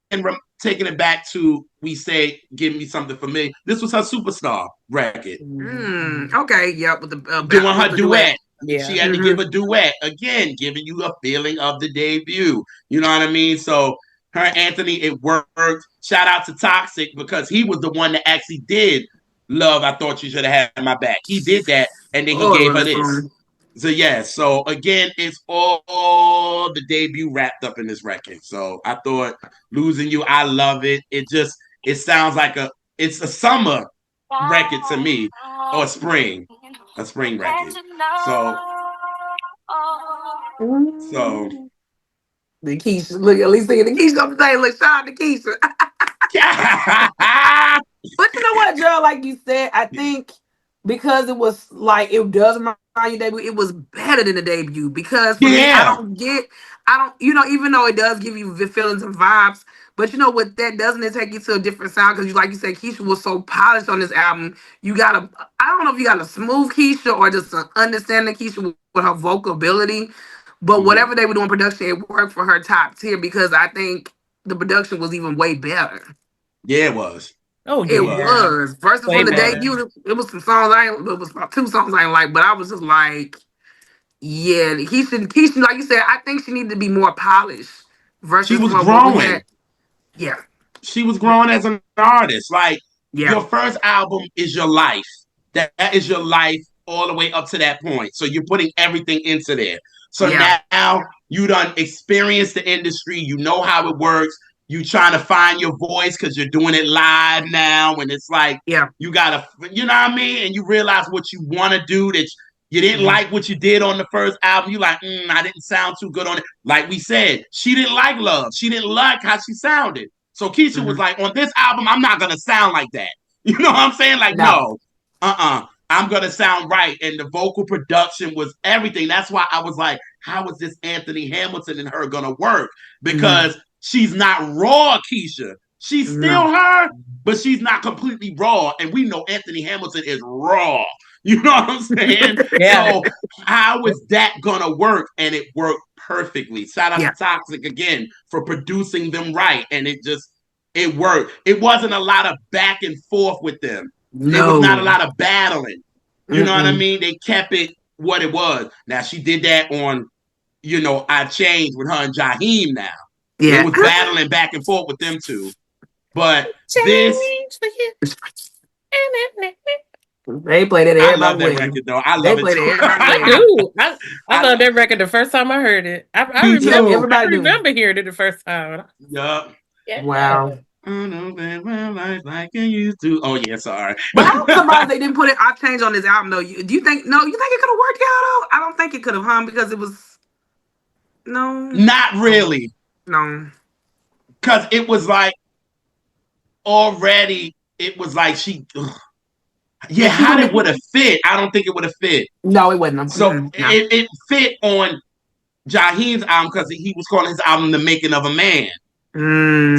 taking it back to we say give me something for me. This was her superstar record. Okay. Yep. With the Doing with her the duet. duet. She Yeah. had to give a duet again, giving you a feeling of the debut. You know what I mean? So her Anthony, it worked. Shout out to Toxic because he was the one that actually did Love. I thought you should have had my back. He did that, and then he Oh, I gave love her that this. song. So yeah, so again, it's all the debut wrapped up in this record. So I thought losing you, I love it. It sounds like it's a summer record to me, or a spring record. So so Mm. The Keyshia. Look, at least thinking the Keyshia on the thing. Look, shout out to Keyshia. But you know what, Joe? Like you said, I think because it was like it does remind you debut, it was better than the debut. Because for me, yeah, I don't, even though it does give you the feelings and vibes, but you know what that doesn't it take you to a different sound because you like you said, Keisha was so polished on this album. You gotta, I don't know if you got a smooth Keisha or just an understanding Keisha with her vocal ability, but mm-hmm. whatever they were doing production, it worked for her top tier because I think the production was even way better. Yeah, it was. Oh It It was. yeah. was versus Way when the Was. better. debut. It was some songs it was about two songs I didn't like, but I was just like, yeah, he should, like you said. I think she needed to be more polished She versus was what we had. growing. Yeah, She was growing as an artist. Like yeah, your first album is your life. That is your life all the way up to that point. So you're putting everything into there. So yeah, now you done experienced the industry. You know how it works. You trying to find your voice because you're doing it live now. And it's like yeah. you gotta, you know what I mean? And you realize what you want to do that you didn't Mhm, like what you did on the first album. You like, I didn't sound too good on it. Like we said, she didn't like Love. She didn't like how she sounded. So Keyshia was mhm. like, on this album, I'm not gonna sound like that. You know what I'm saying? Like, No. no, I'm gonna sound right. And the vocal production was everything. That's why I was like, how is this Anthony Hamilton and her gonna work? Mhm. Because she's not raw, Keyshia. She's No. still her, but she's not completely raw. And we know Anthony Hamilton is raw. You know what I'm saying? Yeah. So how is that gonna work? And it worked perfectly. Shout out Yeah. to Toxic again for producing them right. And it worked. It wasn't a lot of back and forth with them. There was not a No. lot of battling. You know what I Mm-mm. mean? They kept it what it was. Now she did that on, I Changed with her and Jaheim now. There Yeah. was battling back and forth with them two. But this, Change for you. They played it I everybody love that wedding. record though. I They love it played too. it everybody I wedding. do. I love I that record the first time I heard it. I me Yep. remember too. I Everybody do. remember hearing it the first time. Yup. Yeah. Wow. I know that my life like it used to. Oh yeah, sorry. But I was surprised they didn't put it. I changed on this album though. Do you think? No, you think it could have worked out though? I don't think it could have, because it was no, Not really. no. Cause it was like already, it was like Yeah, she how wouldn't it would have. have fit. I don't think it would have fit. No, it wasn't. So No. it fit on Jaheim's album because he was calling his album The Making of a Man.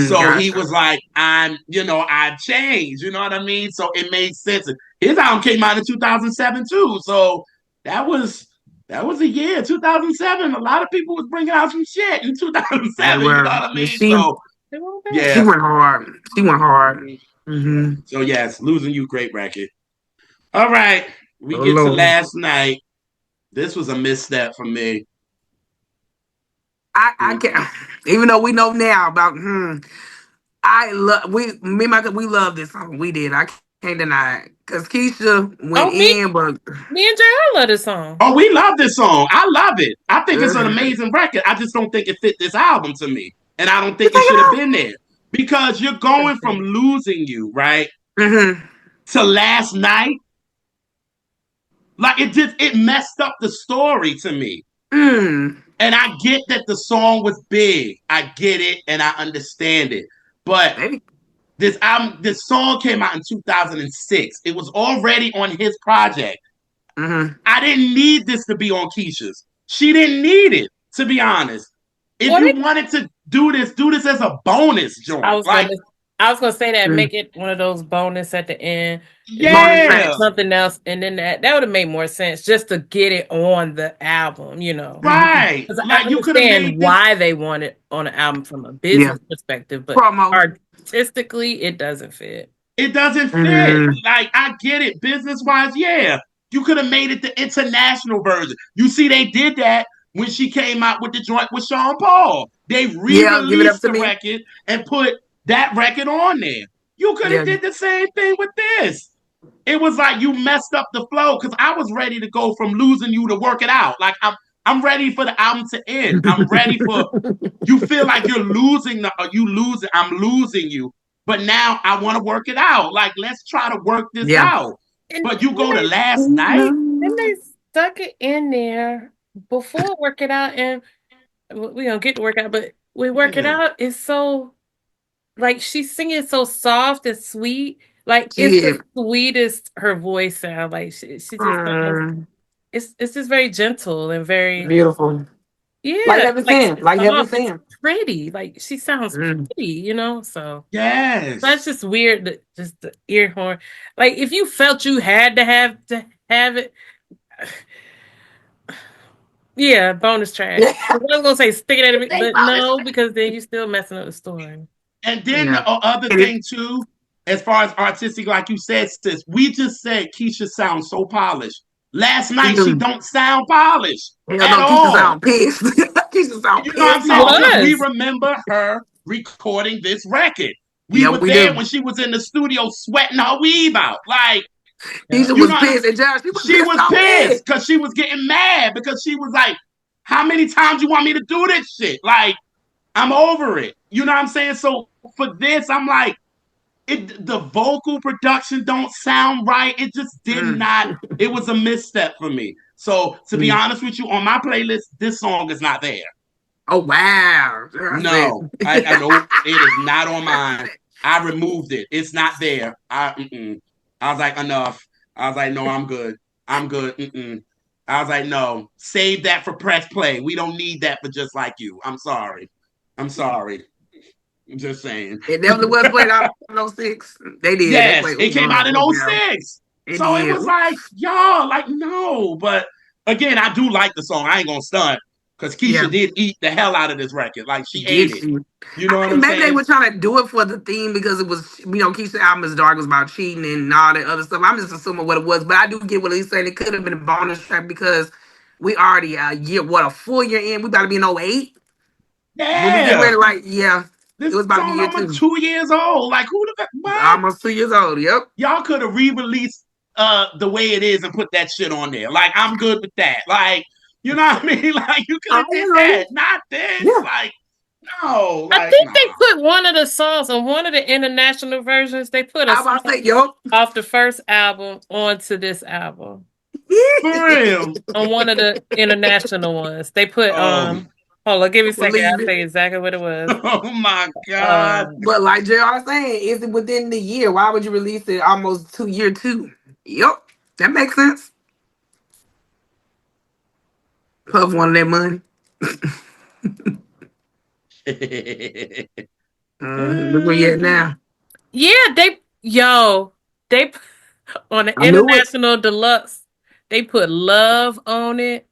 So he Gotcha. was like, I've changed. You know what I mean? So it made sense. His album came out in 2007 too. So that was a year, 2007. A lot of people was bringing out some shit in They 2007. You know were. what I Yeah, mean? So They won't she yeah. went hard. She went hard. Mhm. Mm-hmm. So yes, Losing You, great record. All right, we Oh get to Lord. Last Night. This was a misstep for me. I can't. Even though we know now about I love me and my we love this song. We did. I can't deny it because Keisha went Oh, in, but me and Jay love this song. Oh, we love this song. I love it. I think it's an you amazing record. I just don't think it fit this album to me. And I don't take think it should have it been there. Because you're going from Losing You, right? out. To Last Night. Like it messed up the story to me. Mm. And I get that the song was big. I get it and I understand it. But Maybe. this song came out in 2006. It was already on his project. Mm-hmm. I didn't need this to be on Keyshia's. She didn't need it, to be honest. If Well, you wanted to do this as a bonus I joint. was Like, gonna I was gonna say that Mm. make it one of those bonus at the end. If you Bonus did yeah, tracks. something else, and then that would have made more sense just to get it on the album, you know. Mm-hmm. right. Because I Like you could have understand made this. why they want it on an album from a Yeah. business perspective, but Promo. artistically, it doesn't fit. It doesn't fit. Mm. Like I get it, business wise, yeah. You could have made it the international version. You see, they did that when she came out with the joint with Sean Paul. They Yeah, give it up re-released to the me. record and put that record on there. You could have Yeah. did the same thing with this. It was like you messed up the flow because I was ready to go from losing you to work it out. Like I'm ready for the album to end. I'm ready for you feel like you're losing you losing. I'm losing you. But now I want to work it out. Like, let's try to work this Yeah. out. And But you then go to last night? they stuck it in there before work it out, and we don't get to work out, but we work it Yeah. out. It's so like she's singing so soft and sweet. Like She it's is. the sweetest her voice sounds. Like she just sounds. Mm, It's just very gentle and very beautiful. Like yeah, heaven like sent. Like heaven soft. It's sent. pretty. Like she sounds Mm. pretty, you know. So that's Yes. just weird. Just the ear horn. Like if you felt you had to have it, yeah, bonus track. I was gonna say stick it at it, They but bonus no, track. because then you still messing up the story. And then Yeah. the other Get it? thing too, as far as artistic, like you said, sis, we just said Keisha sounds so polished. Last She night she do. don't sound polished Hell at no, Keisha all. sound pissed. Keisha sound You know what I'm pissed saying? off. Because we Was. remember her recording this record. We Yeah, were we there do. when she was in the studio sweating her weave out. Like, Yeah. Keisha you was know, pissed. And Josh, she was she pissed was off pissed then. because she was getting mad because she was like, how many times you want me to do this shit? Like, I'm over it. You know what I'm saying? So for this, I'm like, the vocal production don't sound right. It just did Mm. not. It was a misstep for me. So to be Mm. honest with you, on my playlist, this song is not there. Oh wow. I said. No, I know it is not on mine. I removed it. It's not there. I was like, enough. I was like, no, I'm good. I'm good. I was like, no, save that for press play. We don't need that for just like you. I'm sorry. I'm sorry. I'm just saying. It definitely was played out in '06. They did. They Yes, played. it came out in Oh yeah. '06. It So it did. was like, y'all, like, no. But again, I do like the song. I ain't gonna stunt because Yeah. Keisha did eat the hell out of this record. Like, she ate Did it. she? You I know what think I'm maybe they saying? were trying to do it for the theme because it was, Keisha's album is dark, it was about cheating and all that other stuff. I'm just assuming what it was, but I do get what he's saying. It could have been a bonus track because we already a full year in. We about to be in '08. When we get Yeah. ready, right? Yeah, it This was about to be song year almost two. 2 years old. Like, who the what? Almost 2 years old. Yep. Y'all could have re-released the way it is and put that shit on there. Like, I'm good with that. Like, you know what I mean? Like, you could I have did agree. that, not this. Yeah. Like, no, I like, think nah. they put one of the songs on one of the international versions. They put a I about to song say, yup. off the first album onto this album For real. on one of the international ones. They put Oh, hold on, give me a second. Believe I'll it. tell you exactly what it was. oh my God. Uh, But like JR saying, is it within the year? Why would you release it almost year two? Yep. That makes sense. Puff wanted that money. Look where you at now. yeah, they on the I knew it. international deluxe. They put love on it.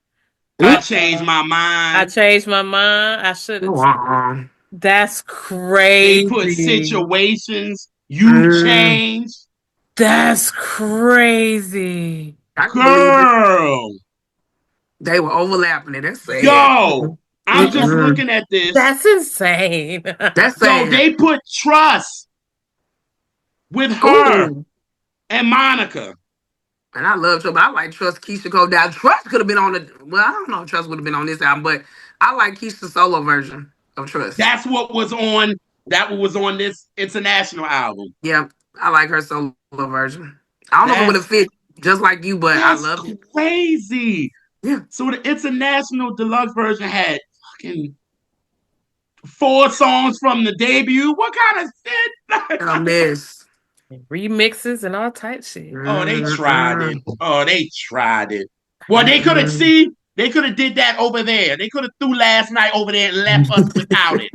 I Mm. changed my I mind. changed my mind. I should have. Uh-uh. That's They put crazy. situations. You Mm. changed. That's crazy. I can believe it. Girl. They were overlapping it. That's sad. Yo. I'm just Mm-mm. looking at this. That's insane. That's Yo, sad. they put trust with her Ooh. and Monica. And I love Trust, but I like Trust Keisha Cole. Now Trust could have been on the I don't know if Trust would have been on this album, but I like Keisha's solo version of Trust. That's what was on this international album. Yeah, I like her solo version. I don't know if it would have That's fit. Just Like You, but I That's loved it. crazy. Yeah. So the international deluxe version had fucking 4 songs from the debut. What kind of shit? A mess. Remixes and all type shit. Oh, they tried it. Mm-mm. Oh, they tried it. Well, they could have Mm-mm. see. They could have did that over there. They could have threw Last Night over there and left us without it.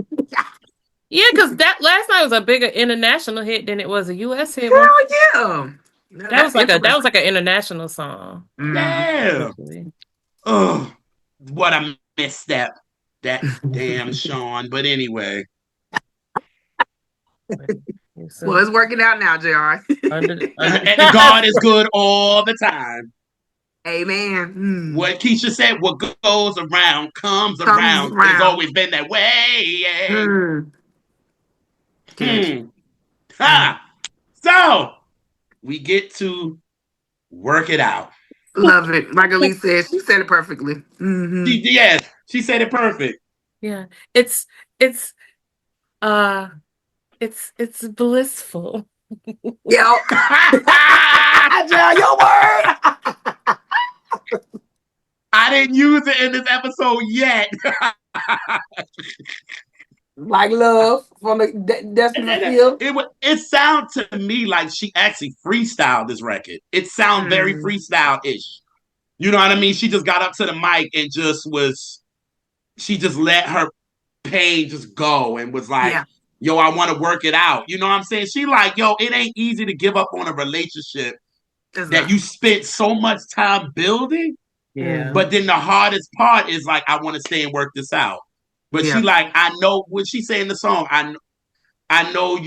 Yeah, because that last night was a bigger international hit than it was a US hit. Hell yeah. No, That was that's like a that was interesting. like an international song. Yeah. Actually. Oh, what a misstep. That damn Sean. But anyway, Well, it's working out now, JR. under and God is good all the time. Amen. What Keisha said, what goes around comes Comes around. It's around. always been that way. Mm. Catch. Hmm. Ha. So we get to work it out. Love it. Like Elise said, she said it perfectly. Mm-hmm. Yes, she said it perfect. Yeah. It's uh it's blissful. Yo. Your word. I didn't use it in this episode yet. Like love from the Destiny Field. It sounds to me like she actually freestyled this record. It sounds very Mm. freestyle-ish. You know what I mean? She just got up to the mic and she just let her pain just go and was like, Yeah. yo, I want to work it out. You know what I'm saying? She like, yo, it ain't easy to give up on a relationship It's that not. you spent so much time building. Yeah. But then the hardest part is like, I want to stay and work this out. But Yeah. she like, I know what she say in the song. I know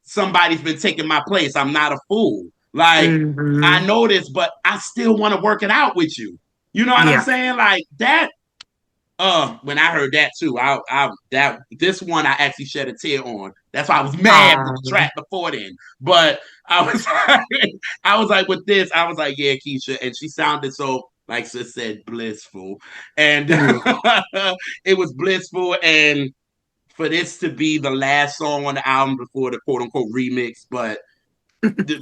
somebody's been taking my place. I'm not a fool. Like, I Mm-hmm. know this, but I still want to work it out with you. You know what I'm Yeah. saying? Like that. When I heard that too, this one I actually shed a tear on. That's why I was mad with the track before then. But I was I was like with this, I was like, yeah, Keyshia, and she sounded so like sis said blissful, and it was blissful, and for this to be the last song on the album before the quote unquote remix, but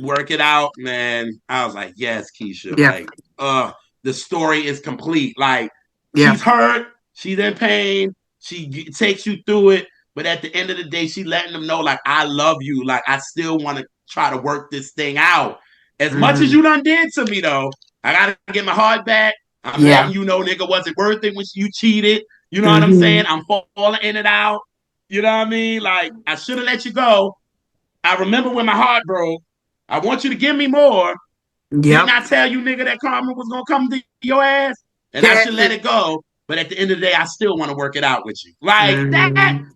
work it out, man. I was like, yes, Keyshia, Yeah. like, the story is complete. Like, Yeah. she's hurt, she's in pain, she takes you through it, but at the end of the day, she letting them know, like, I love you, like, I still want to try to work this thing out. As much as Mm-hmm. you done did to me, though, I gotta get my heart back. I'm letting Yeah. you know, nigga, wasn't worth it when you cheated. You know what I'm Mm-hmm. saying? I'm falling in and out. You know what I mean? Like, I should have let you go. I remember when my heart broke. I want you to give me more. Didn't Yep. I tell you, nigga, that karma was gonna come to your ass? And I should Catch let it. it go. But at the end of the day, I still want to work it out with you. Like that, Mm-hmm.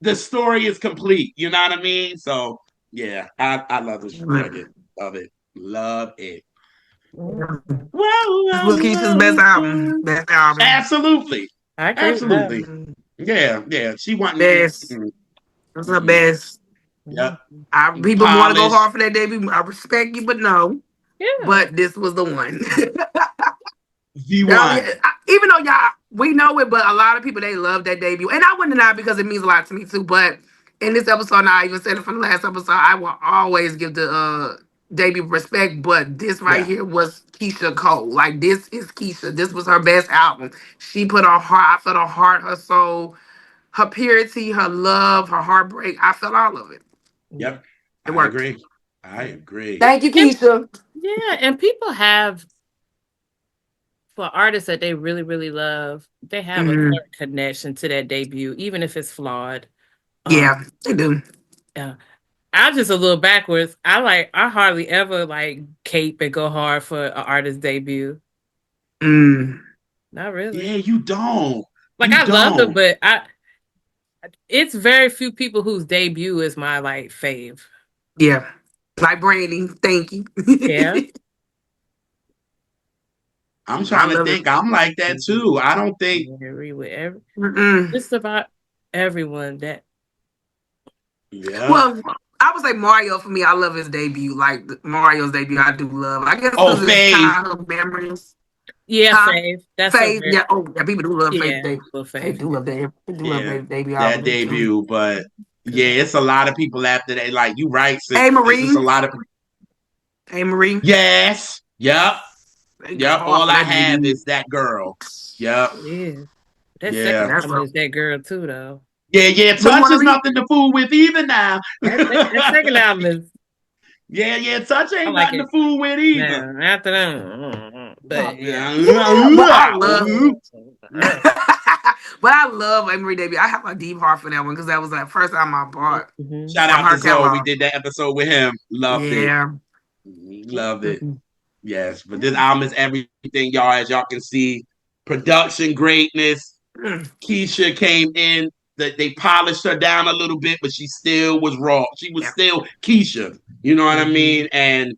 the story is complete. You know what I mean? So yeah, I love this record. Love it. Love it. Mhm. Whoa, This was whoa, Keisha's best whoa, album. whoa. Best album. Absolutely. I agree with that. Absolutely. Yeah, yeah. She wasn't. Best. That's her best. Yep. People want to go Polished. hard for that debut. I respect you, but no. Yeah. But this was the one. The Now, one. even though y'all we know it, but a lot of people they love that debut, and I wouldn't deny because it means a lot to me too. But in this episode, and I even said it from the last episode, I will always give the debut respect. But this right Yeah. here was Keisha Cole. Like this is Keisha. This was her best album. She put her heart. I felt her heart, her soul, her purity, her love, her heartbreak. I felt all of it. Yep. It I worked. agree. I agree. Thank you, And Keisha. yeah, and people have for artists that they really, really love, they have a Hmm. certain connection to that debut, even if it's flawed. Um, Yeah, they do. yeah. I'm just a little backwards. I hardly ever like cape and go hard for an artist debut. Mm. Not really. Yeah, you don't. Like You I love them, don't. but it's very few people whose debut is my like fave. Yeah. Like Brandy. Thank you. Yeah. I'm I trying to love it. think. I'm like that too. I don't think. I agree with Mm-mm. just about everyone that Yeah. Well, I would say Mario for me. I love his debut. Like Mario's debut, I do love. I guess Oh, because it's Faith. childhood memories. yeah, Huh? fave. That's a Faith. Yeah. Oh, yeah. People do love Faith. yeah, They little Faith fave. do love that. They do love Yeah, their debut that album too. debut. But Cause yeah, it's a lot of people after that. Like you right, sis. Hey It's just a Marie. lot of. Hey Marie. Yes. Yep. They go Yep. hard All for I that have baby. is that girl. Yep. Yeah. That second Yeah. That's album a is that girl too, though. Yeah, yeah. But you Touch want to is read? nothing to fool with either now. That second album is Yeah, yeah. Touch I ain't like nothing to it. fool with either. Now after that, but yeah. Yeah, but I love. But I love Every Day. I have a deep heart for that one because that was the first album I bought Mhm. Shout from out her to Zoe. We catalog. did that episode with him. Loved it. Yeah. Loved it. Mm-mm. Yes. But this album is everything, y'all, as y'all can see. Production greatness. Mm. Keyshia came in. That they polished her down a little bit, but she still was raw. She was Yeah. still Keyshia. You know what I Mhm. mean? And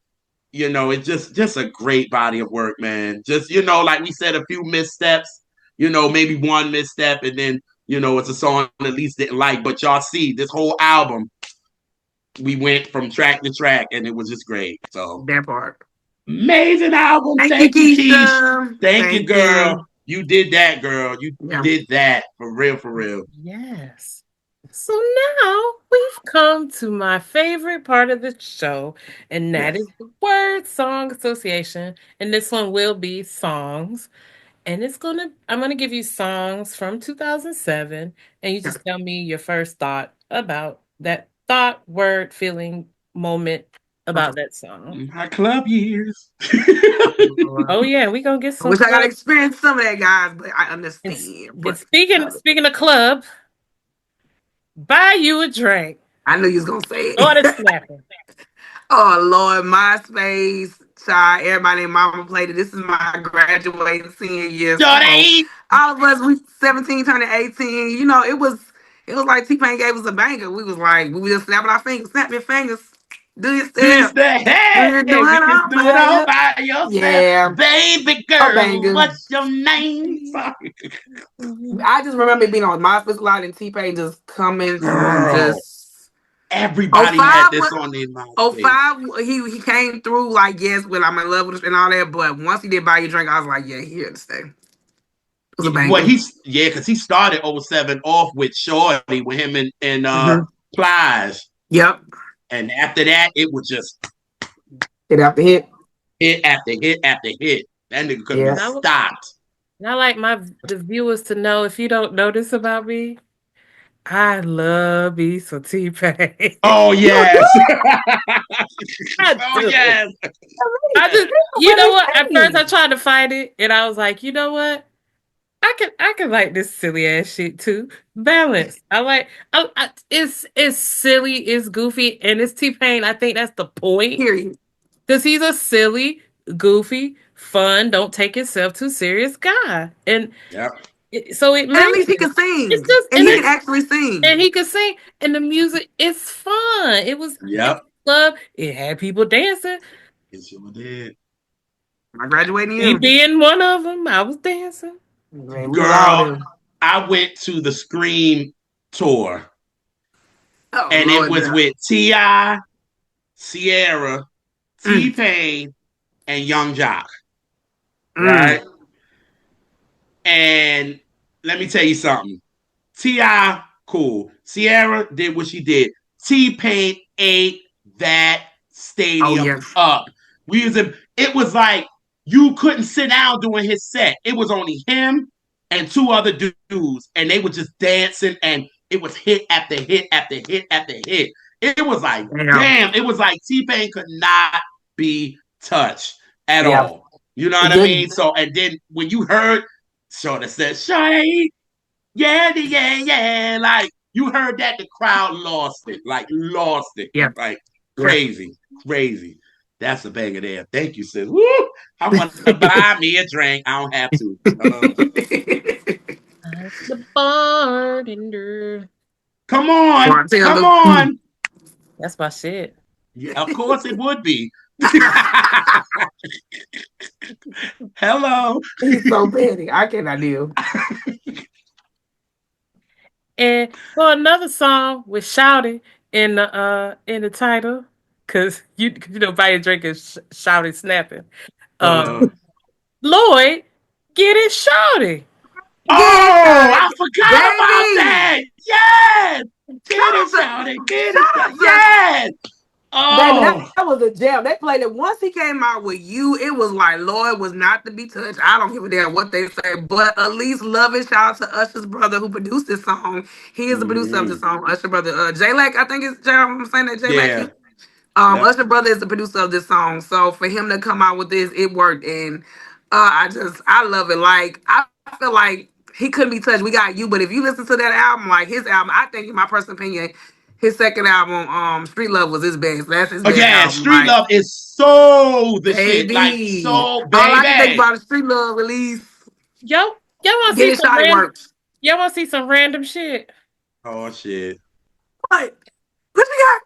it's just a great body of work, man. Just like we said, a few missteps. Maybe one misstep, and then it's a song at least didn't like. But y'all see, this whole album, we went from track to track, and it was just great. So That part. amazing album. Thank you, Thank you, Keish. Keisha. Thank you, Thank girl. you. You did that, girl. You Yeah. did that for real, for real. Yes. So now we've come to my favorite part of the show, and that is Yes. the word song association. And this one will be songs. And I'm gonna give you songs from 2007, and you Yeah. just tell me your first thought about that thought, word, feeling, moment Okay. about that song. My club years. Oh yeah, we gonna get I some wish I got to club. experience some of that, guys, but I And, understand. and But speaking love it. speaking of club, buy you a drink. I knew you was gonna say Or the it. snapper. Oh Lord, MySpace, child, everybody and mama played it. This is my graduating senior year. So Shorty. all of us, we 17 turning 18. It was like T-Pain gave us a banger. We was like, we was just snapping our fingers, snap your fingers, do your This step. the head. We're Hey, doing we can all do it by all you. by yourself. Yeah. Baby A girl, banger. what's your name? Sorry. I just remember it being on MySpace a lot and T-Pain just coming through Girl. just oh Everybody had five. this on their Oh MySpace. five, he came through like yes, well I'm in love with it and all that. But once he did buy you a drink, I was like, yeah, he here to stay. It was a Well, banger. because he started '07 off with Shorty with him and Mm-hmm. Plies. Yep. And after that, it was just Hit after hit. hit after hit after hit. That nigga couldn't be Yeah. Now, stopped. I like the viewers to know if you don't know this about me, I love me some T-Pain. Oh You yes. I Oh do. yes. I do. just, you What know is what? At first, I saying? tried to fight it, and I was like, you know what? I can like this silly ass shit too. Balance. It's silly, it's goofy, and it's T-Pain. I think that's the point Period. because he's a silly, goofy, fun, don't take himself too serious guy, and Yep. so it And at makes least he it. can It's sing. just And he can actually and sing. he could sing, and the music is fun. It Yep. was club. It had people dancing. It sure did. My graduating Me year. being one of them, I was dancing. Man, we was all Girl, there. I went to the Scream tour, Oh and it Lord. was with T.I., Sierra, Mm, T-Pain, and Young Jock, right? mm. And let me tell you something. T.I., cool. Sierra did what she did. T-Pain ate that Oh stadium yes. up. It was like you couldn't sit down during his set. It was only him and two other dudes, and they were just dancing, and it was hit after hit after hit after hit. It was like, Damn. damn, it was like T-Pain could not be touched at Yeah. all. You know He what I mean? couldn't. So, and then when you heard Shorty said, Shorty, yeah, yeah, yeah. Like you heard that, the crowd lost it. Like lost it. Yeah. Like Yeah. crazy, crazy. That's a banger there. Thank you, sis. Woo! I want to buy me a drink. I don't have to. I'm the bartender. Come on, come Bartender. on. That's my shit. Yeah, of course it would be. Hello. He's so petty. I cannot deal. And for another song with shouting in the title, cause you know by your drink is shouting snapping. Um, Uh, Lloyd, get it shouting. Get it oh, started, I forgot about baby. that. Yes. Shout Get it, out shout it. to Get it, shout shout out to Yes. Baby, Oh, that was a jam. They played it once he came out with you. It was like Lloyd was not to be touched. I don't give a damn what they say, but at least love it. Shout out to Usher's brother who produced this song. He is the producer of the mm-hmm. song. Usher brother, J Lack, I think it's J. I'm saying that J Lack. Yeah. Yep. Usher brother is the producer of this song. So for him to come out with this, it worked, and I love it. Like I feel like he couldn't be touched. We got you, but if you listen to that album, like his album, I think in my personal opinion, his second album, Street Love, was his best. That's his best Again, album. Street Like Love is so the shit. Like, baby, so all I can think baby. about is Street Love release. Yo, y'all want to Get see it, some shot it random? works. Y'all want to see some random shit? Oh, shit. What? What you got?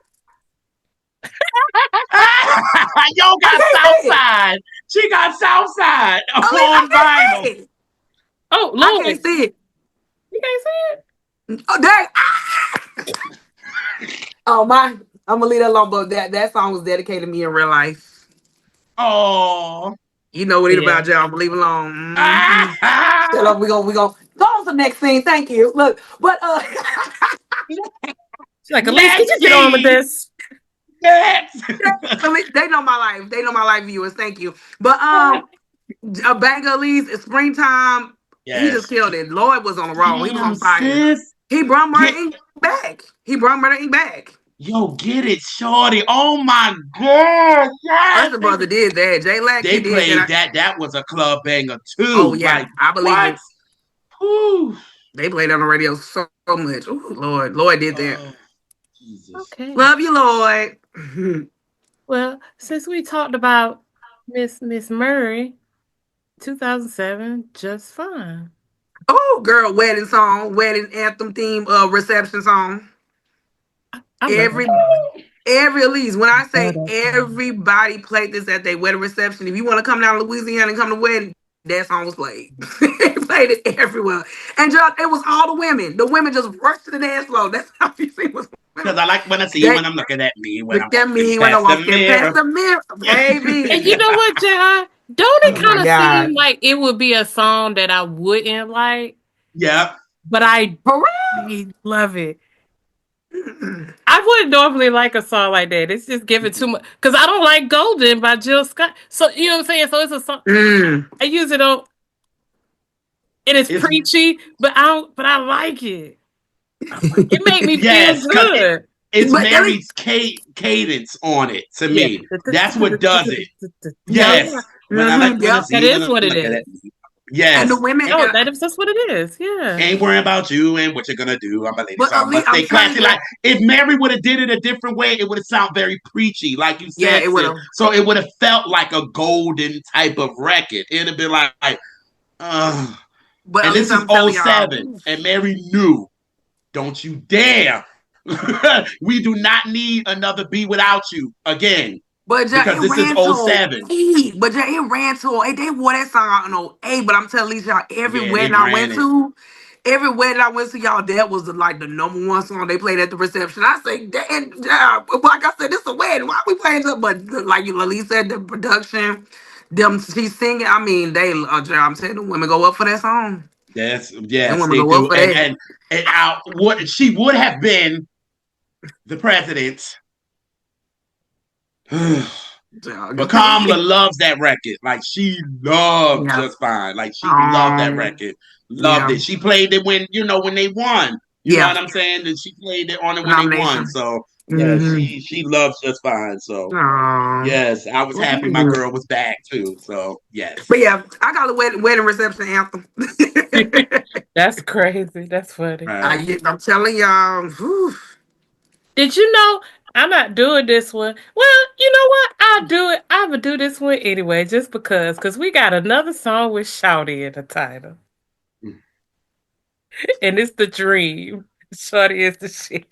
Yo I got can't see it. Southside. She got Southside At least I on can't vinyl. see it. Oh, I Lloyd, can't see it. you can't see it? Oh, dang. Oh my, I'm gonna leave that alone. But that song was dedicated to me in real life. Oh. You know what it Yeah. about, y'all. I'm gonna leave it alone. Mm-hmm. Shut Ah, up. We gonna go on to the next scene. Thank you. Look, but She's like, Elise, can you next get on with scene. this? Next. they know my life. They know my life viewers. Thank you. But a banger at least. It's springtime. He just Yes. killed it. Lloyd was on the roll. He was Damn, on fire. sis. He brought Murder Get Inc. back. He brought Murder Inc. back. yo, get it, shorty. Oh my god. Yes. Usher brother did that. J Lack, he They did played that. that. That was a club banger Oh too. yeah, Like I believe what? it. Whew. They played on the radio so much. Ooh, Lord. Lloyd did that. Oh, Jesus. Okay. Love you, Lloyd. Well, since we talked about Miss Murray, 2007, just fine. Oh, girl, wedding song, wedding anthem theme, reception song. I love that Every song. every Elise, when I Love say that song. everybody played this at their wedding reception, if you want to come down to Louisiana and come to wedding, that song was played. They played it everywhere. And just it was all the women. The women just rushed to the dance floor. That's how you see was Because women. I like when I see you They when I'm looking at me when I'm look at walking me when I past the walk in past mirror. the mirror, And you baby. know what, Jai? Don't it Oh my kind of seem God. like it would be a song that I wouldn't like, Yep. but I For love it. real? I wouldn't normally like a song like that. It's just giving too much because I don't like Golden by Jill Scott. So you know what I'm saying. So it's a song Mm. I usually don't. It is It's preachy, but I don't. But I like it. It made me feel yes, because good. it's But at least, Mary's cadence on it to Yeah. me. That's what does it. Yeah. Yes. When I like when I yep. see That you when is I'm what it looking at is. me. And the Yes. women, No, that is just what it is. Yeah. Ain't worrying about you and what you're gonna do. I'm a lady, but so I at least must I'm stay telling classy. you, Like if Mary would have did it a different way, it would have sounded very preachy, like you yeah, said, it would sis. have. So it would have felt like a golden type of record. It'd have been like uh, But and at this least is I'm telling y'all. '07, and Mary knew. Don't you dare. We do not need another Be Without You again But yeah, because it this is ran to '07. 08. But yeah, it ran to 08. They wore that song out in 08. But I'm telling y'all, every Yeah, they wedding I ran went it. to, every wedding I went to, y'all, that was the number one song they played at the reception. I say, and like I said, this is a wedding. Why we playing it? But like Lily said, the production, them she's singing. I mean, I'm telling the women go up for that song. Yes, Them yes, women they go up do. for that. And what she would have been the president. But Kamala loves that record. Like she loved Yeah. Just Fine. Like she loved that Um. record. Loved Yeah. it. She played it when when they won. You know Yeah. what I'm saying? And she played it on it when they won. Nomination. So yeah, Mm-hmm. she loves Just Fine. So Oh. yes, I was happy my girl was back too. So But yes. yeah, I got a wedding reception anthem. That's crazy. That's funny. Right. I'm telling y'all. Whew. Did you know I'm not doing this one? Well, you know what? I'll do it. I would do this one anyway, just because we got another song with Shouty in the title. And it's the dream. Shorty is the shit.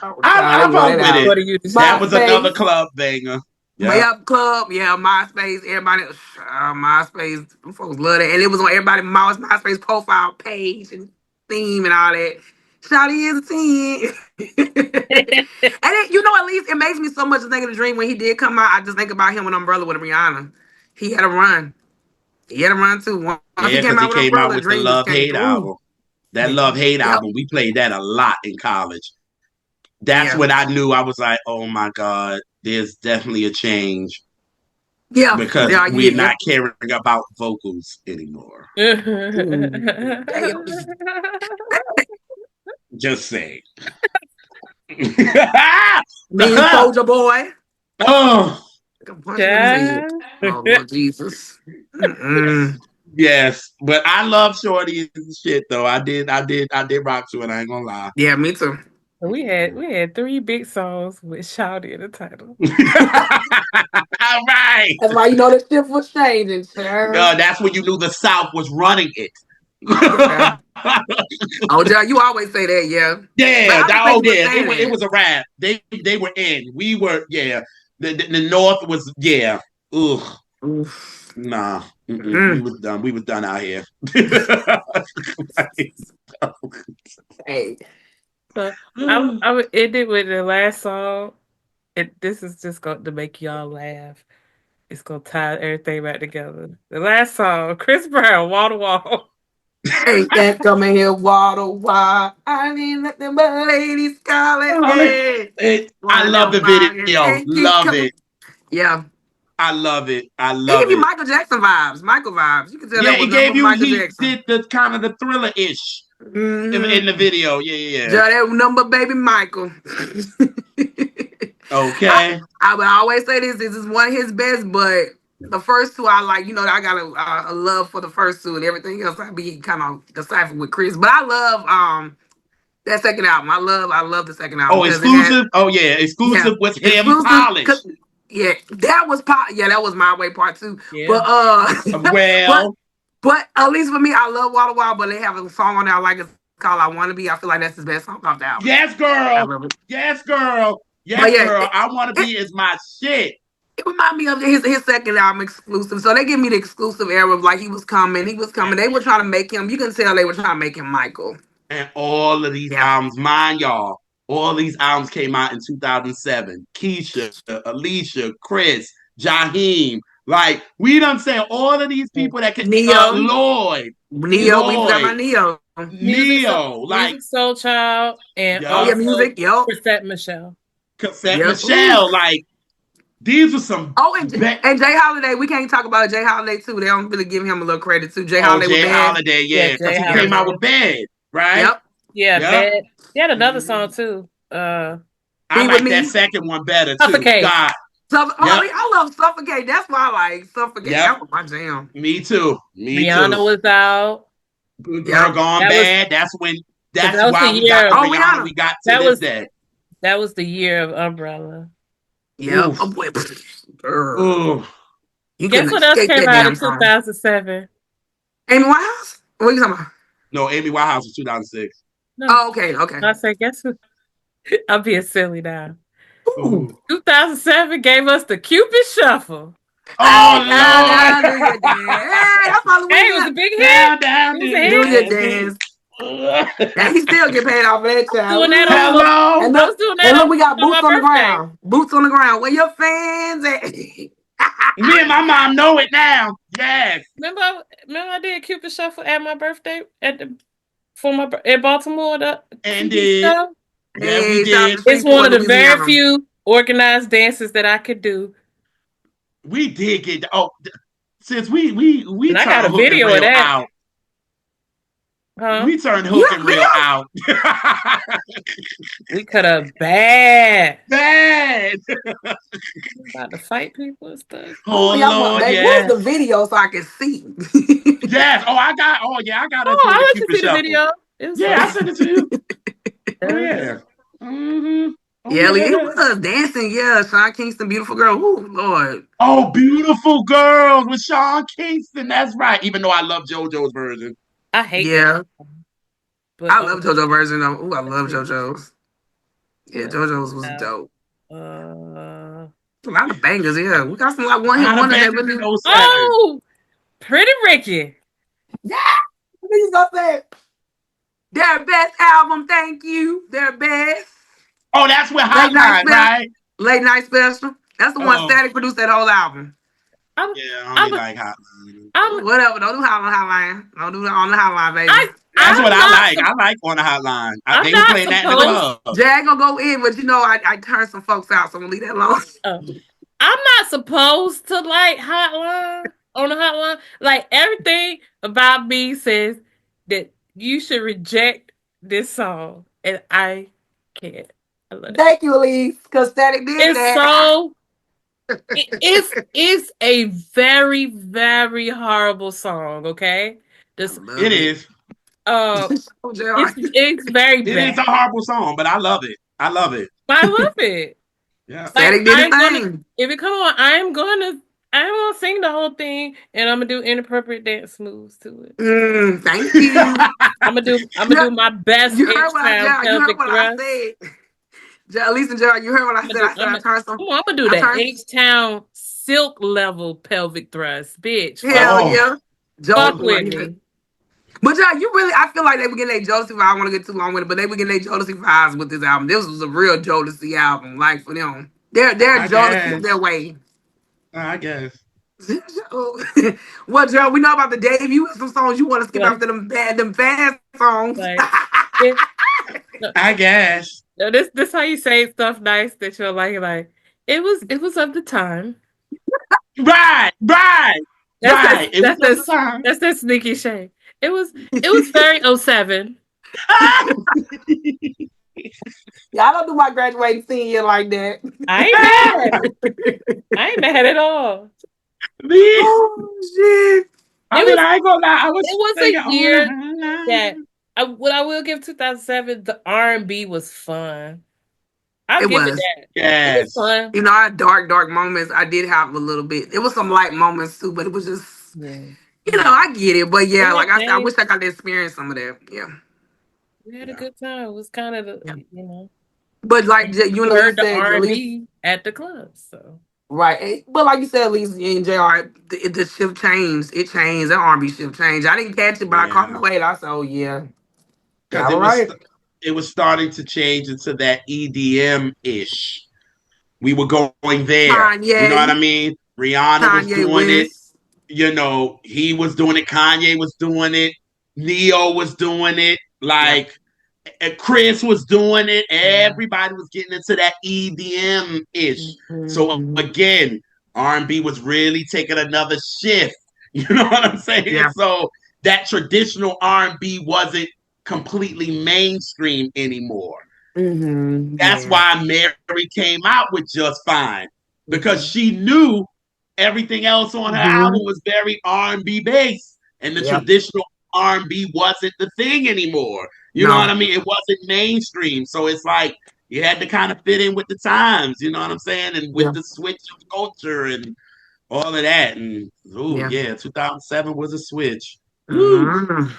Oh, child, I they wore rock that with out. it. What are you the That shit? was another MySpace. club banger. My Yeah. up club, yeah, MySpace, everybody, MySpace, them folks love that, and it was on everybody's MySpace profile page and theme and all that. Shawty is a 10, and at least it makes me so much to think of the dream when he did come out. I just think about him with Umbrella with Rihanna. He had a run. He had a run too. Once he Yeah, came because he out with came out Umbrella, the with the dream just Love came Hate through. album. That Love Hate Yep. album, we played that a lot in college. That's Yeah. when I knew. I was like, oh my God, there's definitely a change Yeah. because Yeah. we're Yeah. not caring about vocals anymore. Ooh, damn. Just say. Me and Soldier Boy. Oh, I can punch him in his head. Child. Oh Lord Jesus. Mm-mm. yes, but I love Shorty and shit though. I did rock to it. I ain't gonna lie. Yeah, me too. We had three big songs with Shouty in the title. All right. That's why you know the shift was changing, sir. That's when you knew the South was running it. Yeah. Oh, John, you always say that, yeah. But yeah. I respect Oh, you for yeah. saying It that. was a wrap. They were in. We were. Yeah. The North was. Yeah. Ugh. Oof. Nah. Mm-mm. We Mm. was done. We was done out here. So I would end it with the last song. This is just going to make y'all laugh. It's gonna tie everything back together. The last song, Chris Brown, Wall to Wall. Ain't that coming here, water, why? I mean, let them ladies call it. Yeah. I One of love them the bangers video. can't keep Love coming. it. Yeah. I love it. I He give love you it. Michael Jackson vibes. Michael vibes. You can tell Yeah, that was he number gave you. Michael He Jackson. did the kind of the thriller ish Mm-hmm. in the video. Yeah, yeah. Judge that number, baby Michael. I, Okay. I would always say this. This is one of his best, but the first two I like. You know, I got a love for the first two, and everything else I be kind of deciphered with Chris. But I love that second album. I love the second album Oh, because it had exclusive. Oh yeah, yeah exclusive with him exclusive. polished. Yeah, that was yeah, that was my way part two. Yeah. But but Well, but at least for me, I love Water Wild. But they have a song on there I like. It's called "I Wanna Be." I feel like that's his best song off the album. yes, I girl. love it. Yes, girl. But Yes, yeah, girl. I want to it, be is my shit. it reminded me of his second album exclusive. So they give me the exclusive era of like he was coming, he was coming. They were trying to make him. You can tell they were trying to make him Michael. And all of these Yeah. albums, mind y'all, all these albums came out in 2007. Keisha, Alicia, Chris, Jaheim. Like, we done said all of these people that could, Neo, Lloyd, Neo. We forgot Lloyd, about Neo. Neo, like, Music Soul Child, and Oh yeah, yup, also music. Yep. Chrisette Michelle. Cassette Yep. Ooh. Michelle. Like, these were some. Oh, and Jay Holiday. We can't talk about Jay Holiday too. They don't really give him a little credit too. Jay Oh, Holiday with Jay Bad. Holiday, Yeah, yeah, because Jay he came out Holiday. with Bad, right? Yep. Yeah, Yep. Bad. He had another Mm-hmm. song too. I Be with like that me. second one better too. Suffocate. God. Yep. I love Suffocate. That's why I like Suffocate. Yep. That was my jam. Me too. Me Rihanna too. was out. Good Girl Yep. Gone That was Bad. That's when. because That's that was the why we got year. the Oh, Rihanna Rihanna. we got to That this was day. that was the year of Umbrella. Yep. Oof. Oh boy. Ooh. You Guess couldn't what else escape came that out in damn song. 2007? Amy Winehouse? What are you talking about? No, Amy Winehouse was 2006. No, Oh, okay, okay. I said guess what? I'm being silly now. Ooh. Ooh. 2007 gave us the Cupid Shuffle. Hey, down, Oh down, do your dance. Hey, that's my Hey, it was a Louisiana. big Lord. hit. Down, down, It do was a your Do hit. your dance. dance. And he still get paid off of that I was child. doing that on my Hello. I was doing And that look, we got on my boots on the birthday. ground. Boots on the ground. Where your fans at? Me and my mom know it now. Yes. Remember I did Cupid Shuffle at my birthday at Baltimore the And TV did. show. Yeah, we Hey, shout out did. to It's one Shreveport, of the very Louisiana. few organized dances that I could do. We did get since we And I got turned a hook and video of rail that. out. Huh? We turned You hook have and video? reel out. We could have bad. Bad. About to fight people and stuff. Oh, Oh y'all want, Lord, babe, where's yes. the video so I can see? Yes. I got us Oh, doing the I'll let you Cupid see the shuffle. video. It was Yeah, I fun. sent it to you. Oh Uh-huh. yeah. Mm-hmm. Oh Yeah, it yeah. was dancing. Yeah, Sean Kingston, beautiful girl. Ooh, Lord. Oh, beautiful girls with Sean Kingston. That's right. Even though I love JoJo's version. I hate that. Yeah, But I love JoJo version of. Ooh, I love yeah. JoJo's. Yeah, But JoJo's was dope. uh A lot of bangers. Yeah, we got some like one hit How the wonders that bangers really. in '07. oh, Pretty Ricky. Yeah, what you gonna say? Their best album. Thank you. Their best Oh, that's with late night Hotline, special. right? Late night special. That's the one Oh, Static produced that whole album. I'm, Yeah, I only I'm, like Hotline. I'm, Whatever. Don't do hotline. Don't do it on the hotline, baby. I, That's what I'm I not, like. I like on the Hotline. I'm They be not playing that in the supposed. club. Jag gonna go in, but I turned some folks out, so I'm gonna leave that alone. Uh, I'm not supposed to like hotline on the hotline. Like everything about me says that you should reject this song, and I can't. I love it. Thank you, Elise, because Static did It's that. so. It's a very very horrible song. Okay, I this love It it. is. uh, Oh, Gerard. it's very It is bad, a horrible song, but I love it. I love it. but I love it. Yeah. Like Static did his I'm gonna thing. if it come on, I'm gonna sing the whole thing and I'm gonna do inappropriate dance moves to it. Thank you. I'm gonna do my best You heard H what I, Town Gerald, you heard pelvic what I thrust. said. Elise and Gerald, you heard what I I'm gonna said. do I said I'm I gonna, turned some. I'm gonna do I that turned. H Town silk level pelvic thrust. Bitch, fuck Hell Oh, yeah. fuck Jodeci with right here. me. But y'all, I feel like they were getting their Jodeci vibes. I don't want to get too long with it, but they were getting their Jodeci vibes with this album. This was a real Jodeci album, like for them. They're I Jodeci on guess. their way. I guess. Well, Joe, we know about the debut and some songs you want to skip Like after them fast songs. like it, no, I guess. no, this how you say stuff nice that you're like it was of the time. Right, right, That's that right. It was that's of the that time. that's that sneaky shade. It was very '07. Yeah, I don't do my graduating senior like that. I ain't mad. I ain't mad at all. Me? Oh shit! It I mean, was I ain't gonna lie. I was it was thinking a on year the that what I will give 2007, the R&B was fun. I'll It give it was. that. It was Yes. fun. I had dark moments. I did have a little bit. It was some light moments too, but it was just, Yeah. Yeah. I get it. But We yeah, had like I said, I James. wish I got to experience some of that. Yeah, We had a Yeah. good time. It was kind of yeah. the. But like you and You Elise heard the said, R at and least B at the club. So right. But like you said, at least in Jr. The shift changed. It changed. That R&B shift changed. I didn't catch it, but I caught it Yeah. later. I said, oh yeah, Because y'all were right. it was starting to change into that EDM ish. We were going there. You know Kanye, what I mean? Rihanna was Kanye doing it. West. He was doing it. Kanye was doing it. Neo was doing it. Yep. Like Chris was doing it. Yeah. Everybody was getting into that EDM ish. So Mhm. again, R&B was really taking another shift. You know what I'm saying? Yeah. So that traditional R&B wasn't completely mainstream anymore. That's Yeah. why Mary came out with Just Fine because Mhm. she knew everything else on her album Mhm. was very R&B based, and the Yep. traditional R&B wasn't the thing anymore. You know what No. I mean? It wasn't mainstream, so it's like you had to kind of fit in with the times. You know what I'm saying? And with Yeah. the switch of culture and all of that. And oh Yeah. yeah, 2007 was a switch. Woo. Mhm.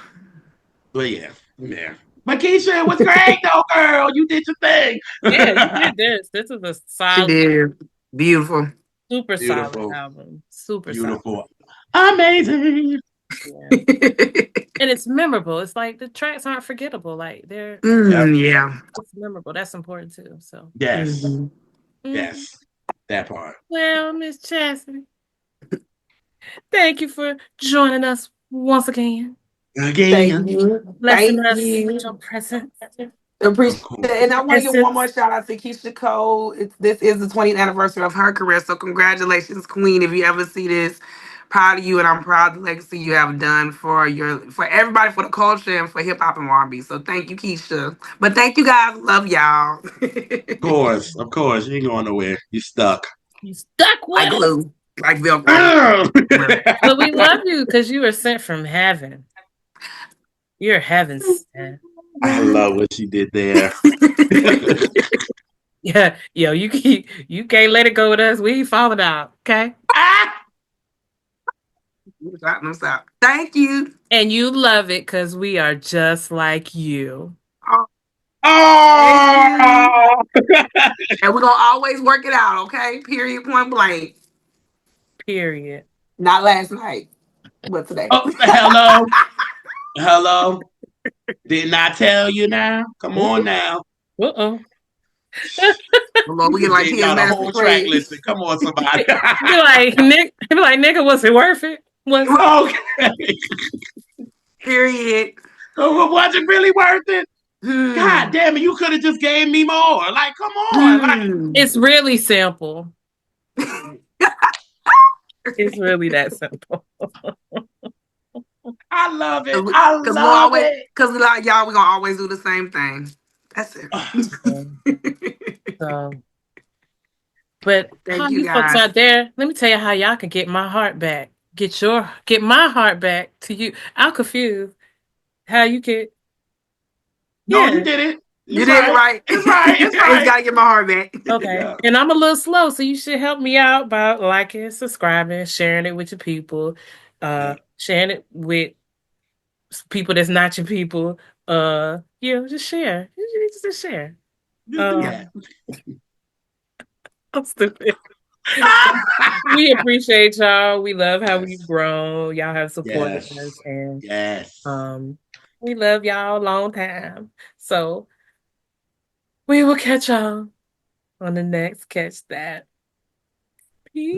But yeah, yeah. But Keyshia, it was great though, girl. You did your thing. yeah, you did this. This is a She solid, did. Beautiful. super solid Beautiful. album. Super solid. Beautiful. Amazing. Yeah. And it's memorable. It's like the tracks aren't forgettable. Like Yep. Yeah. it's memorable. That's important too. So Yes. Mhm. mhm. Yes. That part. Well, Miss Chastity, thank you for joining us once again. Thank Again. you. Blessing Thank us with you. your presence. Appreciate Of it. course. And I want to give one more Essence. shout out to Keisha Cole. This is the 20th anniversary of her career. So congratulations, Queen. If you ever see this, proud of you, and I'm proud of the legacy you have done for everybody, for the culture, and for hip hop and R&B. So thank you, Keisha. But thank you guys. Love y'all. Of course. Of course. You ain't going nowhere. You stuck. You stuck Like with us. glue. Like Velcro. I But we love you because you were sent from heaven. You're heaven sent. love what she did there. Yeah, yo, you can't let it go with us. We ain't falling out, okay? Ah! Stop. Thank you. And you love it because we are just like you. Oh, thank you. Oh! And we're gonna always work it out, okay? Period, point blank. Period. Not last night, but today. Oh, hello. Hello. Didn't I tell you now? Come on Uh now. oh. Lord, we get like Gave 10 y'all the minutes whole to track play. listing. Come on, somebody. Be like, nigga, was it worth it? Was it? Okay. Period. Was it really worth it? God Hmm. damn it, you could have just gave me more. Like, come on. Like, Hmm. It's really simple. It's really that simple. I love it. Cause I we gonna love always, it. cause we like y'all, we gonna always do the same thing. That's Um, it. so, but how Thank you you folks guys. out there? Let me tell you how y'all can get my heart back. Get my heart back to you. I'm confused. How you can? No, you Yeah. did it. You It's did it right. right. It's right. It's I just right. gotta get my heart back. Okay. Yeah. And I'm a little slow, so you should help me out by liking, subscribing, sharing it with your people, Yeah. sharing it with people that's not your people. Just share. Just share. Just do Yeah. Um, that. I'm stupid. We appreciate y'all. We love how we've Yes. grown. Y'all have supported us, Yes. and Yes. um, we love y'all a long time. So we will catch y'all on the next Catch That. Peace.